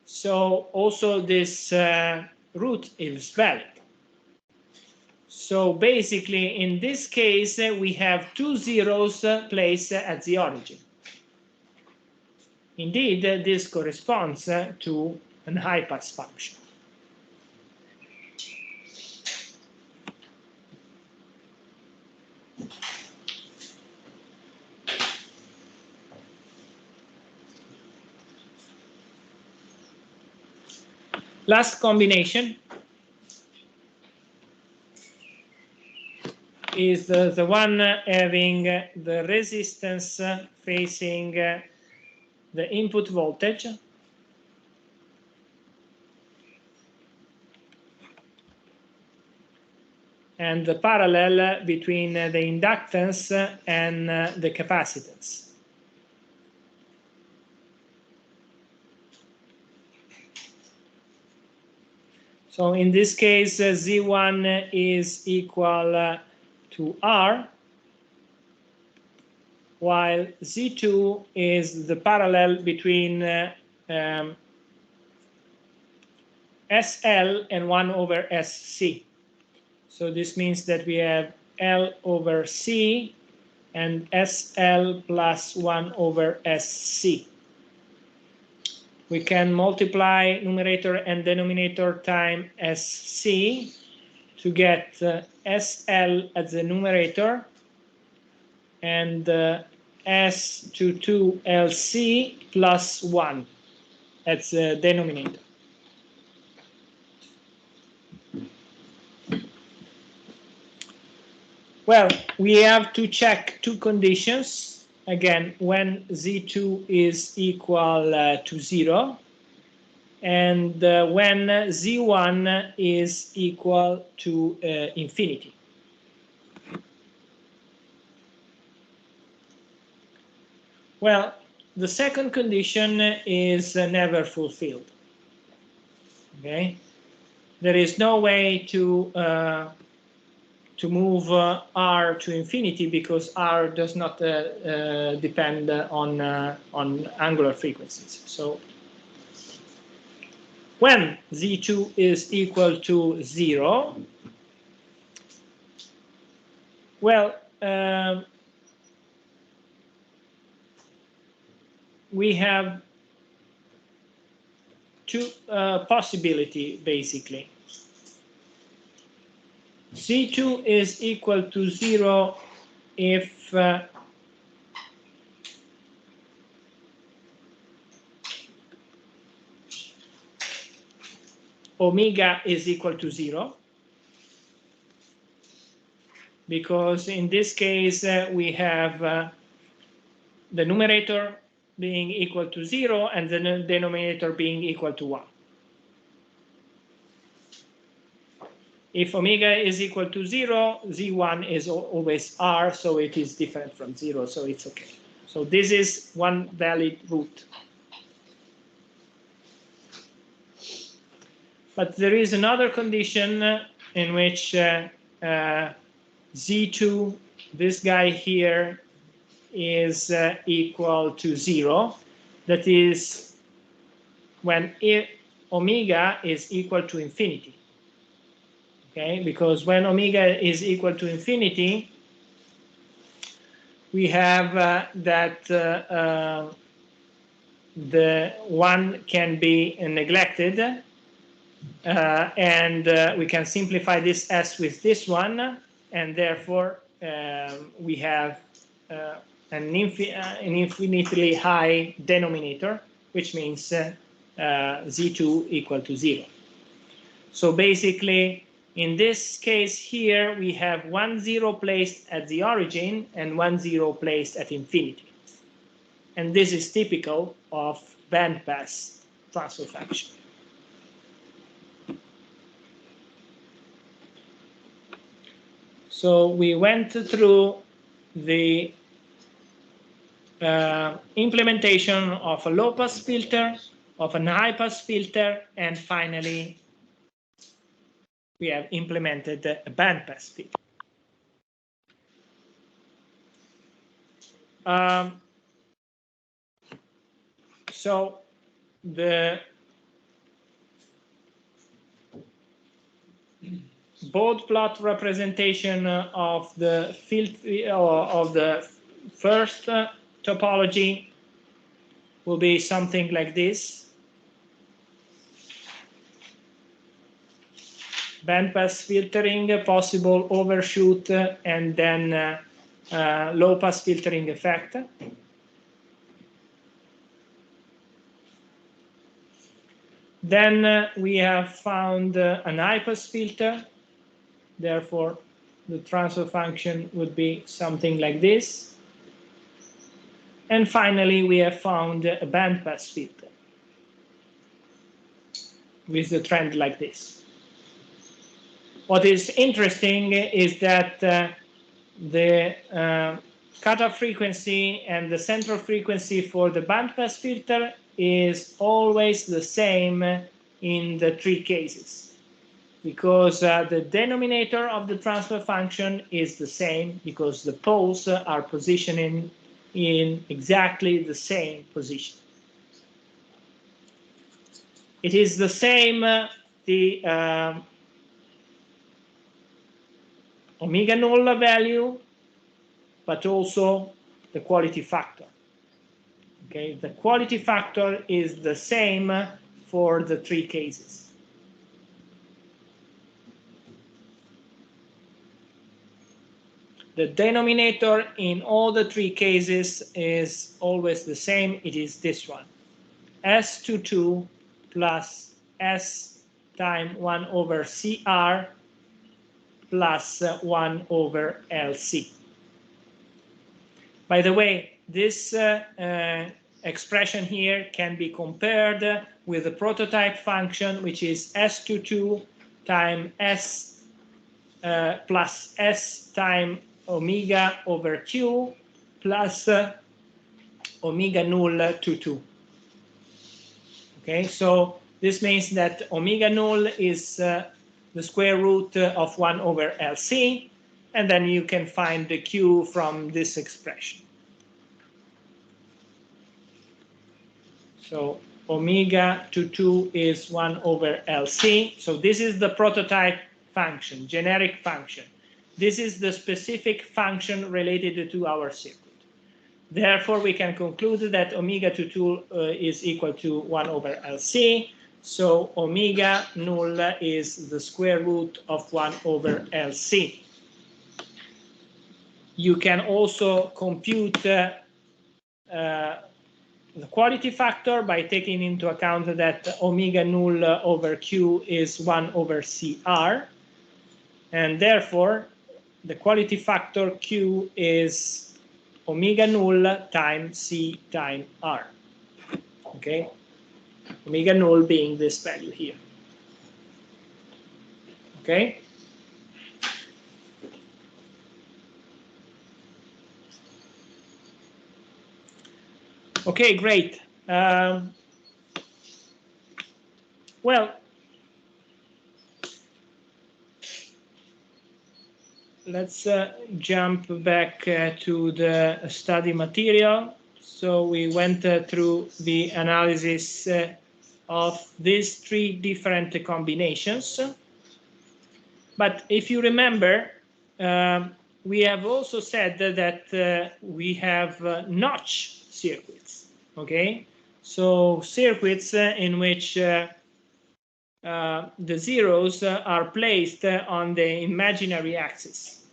So also this root is valid. So basically, in this case, we have 2 zeros placed at the origin. Indeed, this corresponds to an high-pass function. Last combination is the one having the resistance facing the input voltage, and the parallel between the inductance and the capacitance. So in this case, Z1 is equal to R, while Z2 is the parallel between SL and 1 over SC. So this means that we have L over C and SL plus 1 over SC. We can multiply numerator and denominator times SC to get SL at the numerator and S22LC plus 1 at the denominator. Well, we have to check two conditions. Again, when Z2 is equal to 0, and when Z1 is equal to infinity. Well, the second condition is never fulfilled. Okay, there is no way to move R to infinity because R does not depend on angular frequencies. So when Z2 is equal to 0, well, we have two possibilities basically. Z2 is equal to 0 if omega is equal to 0, because in this case we have the numerator being equal to 0 and the denominator being equal to 1. If omega is equal to 0, Z1 is always R, so it is different from 0, so it's okay. So this is one valid route. But there is another condition in which Z2, this guy here, is equal to 0. That is when omega is equal to infinity. Okay, because when omega is equal to infinity, we have that the 1 can be neglected, and we can simplify this S with this one, and therefore we have an infinitely high denominator, which means Z2 equal to 0. So basically, in this case here, we have 1 0 placed at the origin and 1 0 placed at infinity. And this is typical of bandpass transfer function. So we went through the implementation of a low-pass filter, of an high-pass filter, and finally we have implemented a bandpass filter. So the board plot representation of the first topology will be something like this. Bandpass filtering, possible overshoot, and then low-pass filtering effect. Then we have found an high-pass filter. Therefore, the transfer function would be something like this. And finally, we have found a bandpass filter with the trend like this. What is interesting is that the cutoff frequency and the central frequency for the bandpass filter is always the same in the three cases, because the denominator of the transfer function is the same, because the poles are positioning in exactly the same position. It is the same, the omega null value, but also the quality factor. Okay, the quality factor is the same for the three cases. The denominator in all the three cases is always the same. It is this one, S22 plus S times 1 over CR plus 1 over LC. By the way, this expression here can be compared with the prototype function, which is S22 times S plus S times omega over Q plus omega null to 2. Okay, so this means that omega null is the square root of 1 over LC, and then you can find the Q from this expression. So omega to 2 is 1 over LC. So this is the prototype function, generic function. This is the specific function related to our circuit. Therefore, we can conclude that omega to 2 is equal to 1 over LC. So omega null is the square root of 1 over LC. You can also compute the quality factor by taking into account that omega null over Q is 1 over CR. And therefore, the quality factor Q is omega null times C times R. Okay? Omega null being this value here. Okay? Okay, great. Well, let's jump back to the study material. So we went through the analysis of these 3 different combinations. But if you remember, we have also said that we have notch circuits, okay? So circuits in which the zeros are placed on the imaginary axis.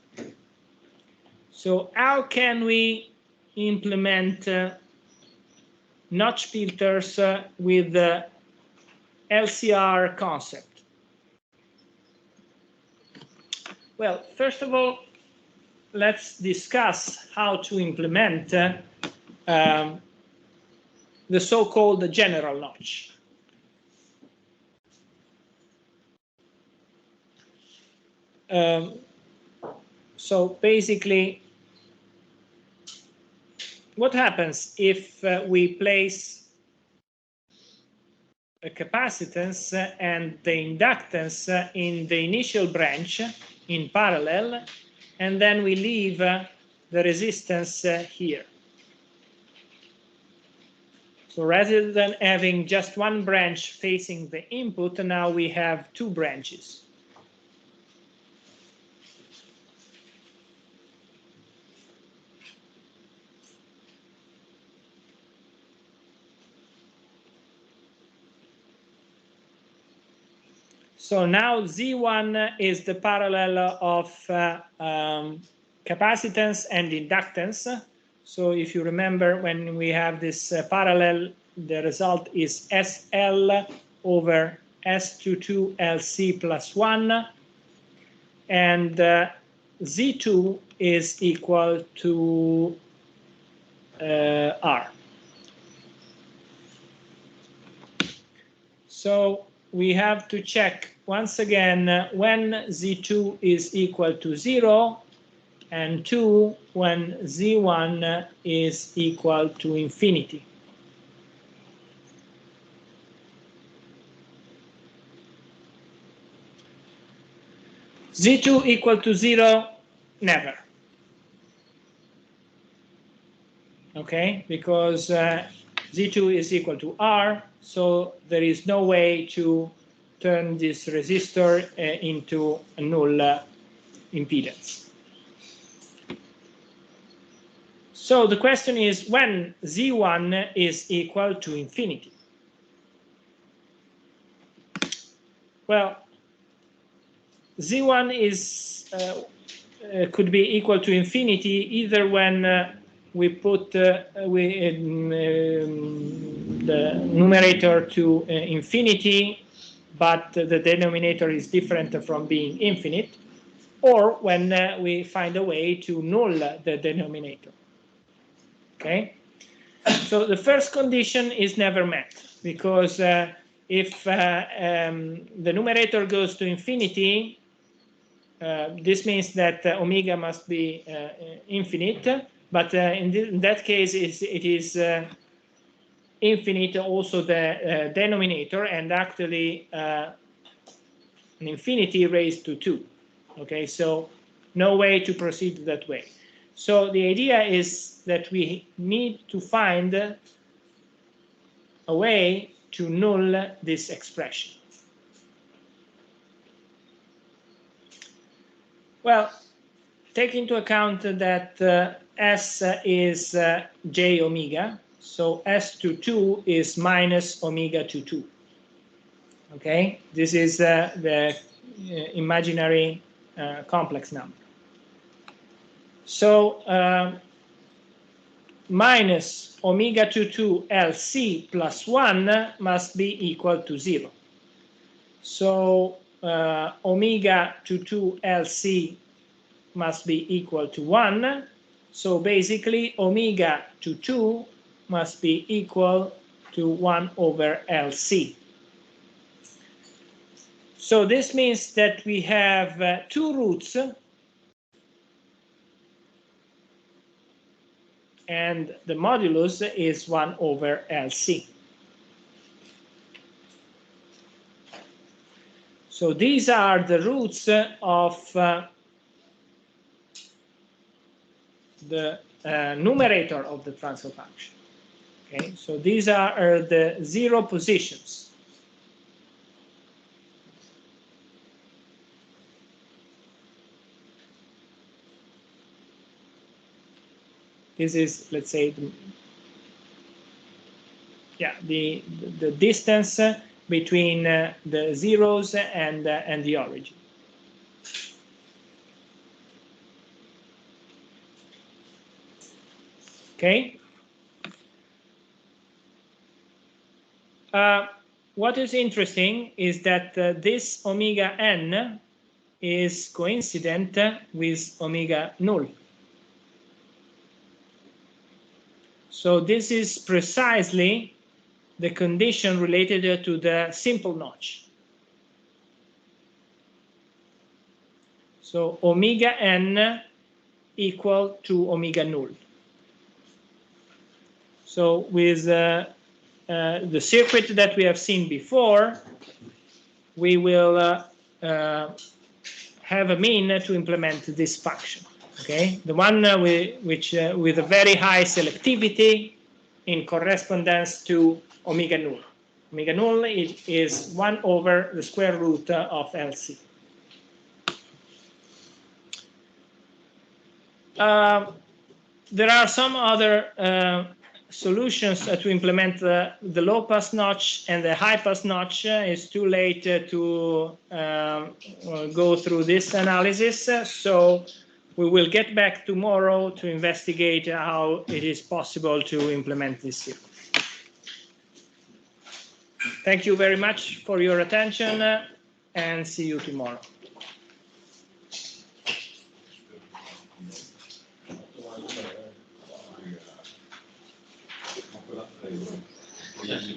So how can we implement notch filters with the LCR concept? Well, first of all, let's discuss how to implement the so-called general notch. So basically, what happens if we place a capacitance and the inductance in the initial branch in parallel, and then we leave the resistance here? So rather than having just one branch facing the input, now we have 2 branches. So now Z1 is the parallel of capacitance and inductance. So if you remember, when we have this parallel, the result is SL over S22 LC plus 1. And Z2 is equal to R. So we have to check once again when Z2 is equal to 0, and 2 when Z1 is equal to infinity. Z2 equal to 0, never. Okay, because Z2 is equal to R, so there is no way to turn this resistor into a null impedance. So the question is when Z1 is equal to infinity. Well, Z1 is could be equal to infinity either when we put the numerator to infinity, but the denominator is different from being infinite, or when we find a way to null the denominator. Okay, So the first condition is never met, because if the numerator goes to infinity, this means that omega must be infinite, but in that case it is infinite also the denominator, and actually an infinity raised to 2. Okay, so no way to proceed that way. So the idea is that we need to find a way to null this expression. Well, take into account that S is j omega, so S to 2 is minus omega to 2. Okay, this is the imaginary complex number. So minus omega to 2 LC plus 1 must be equal to 0. So omega to 2 LC must be equal to 1. So basically omega to 2 must be equal to 1 over LC. So this means that we have two roots, and the modulus is 1 over LC. So these are the roots of the numerator of the transfer function. Okay, so these are the 0 positions. This is, let's say, the distance between the zeros and the origin. Okay. What is interesting is that this omega n is coincident with omega null. So this is precisely the condition related to the simple notch. So omega n equal to omega null. So with the circuit that we have seen before, we will have a mean to implement this function. Okay, the one with a very high selectivity in correspondence to omega null. Omega null is 1 over the square root of LC. There are some other solutions to implement the low pass notch and the high pass notch. It's too late to go through this analysis, so we will get back tomorrow to investigate how it is possible to implement this here. Thank you very much for your attention, and see you tomorrow. Vogliamo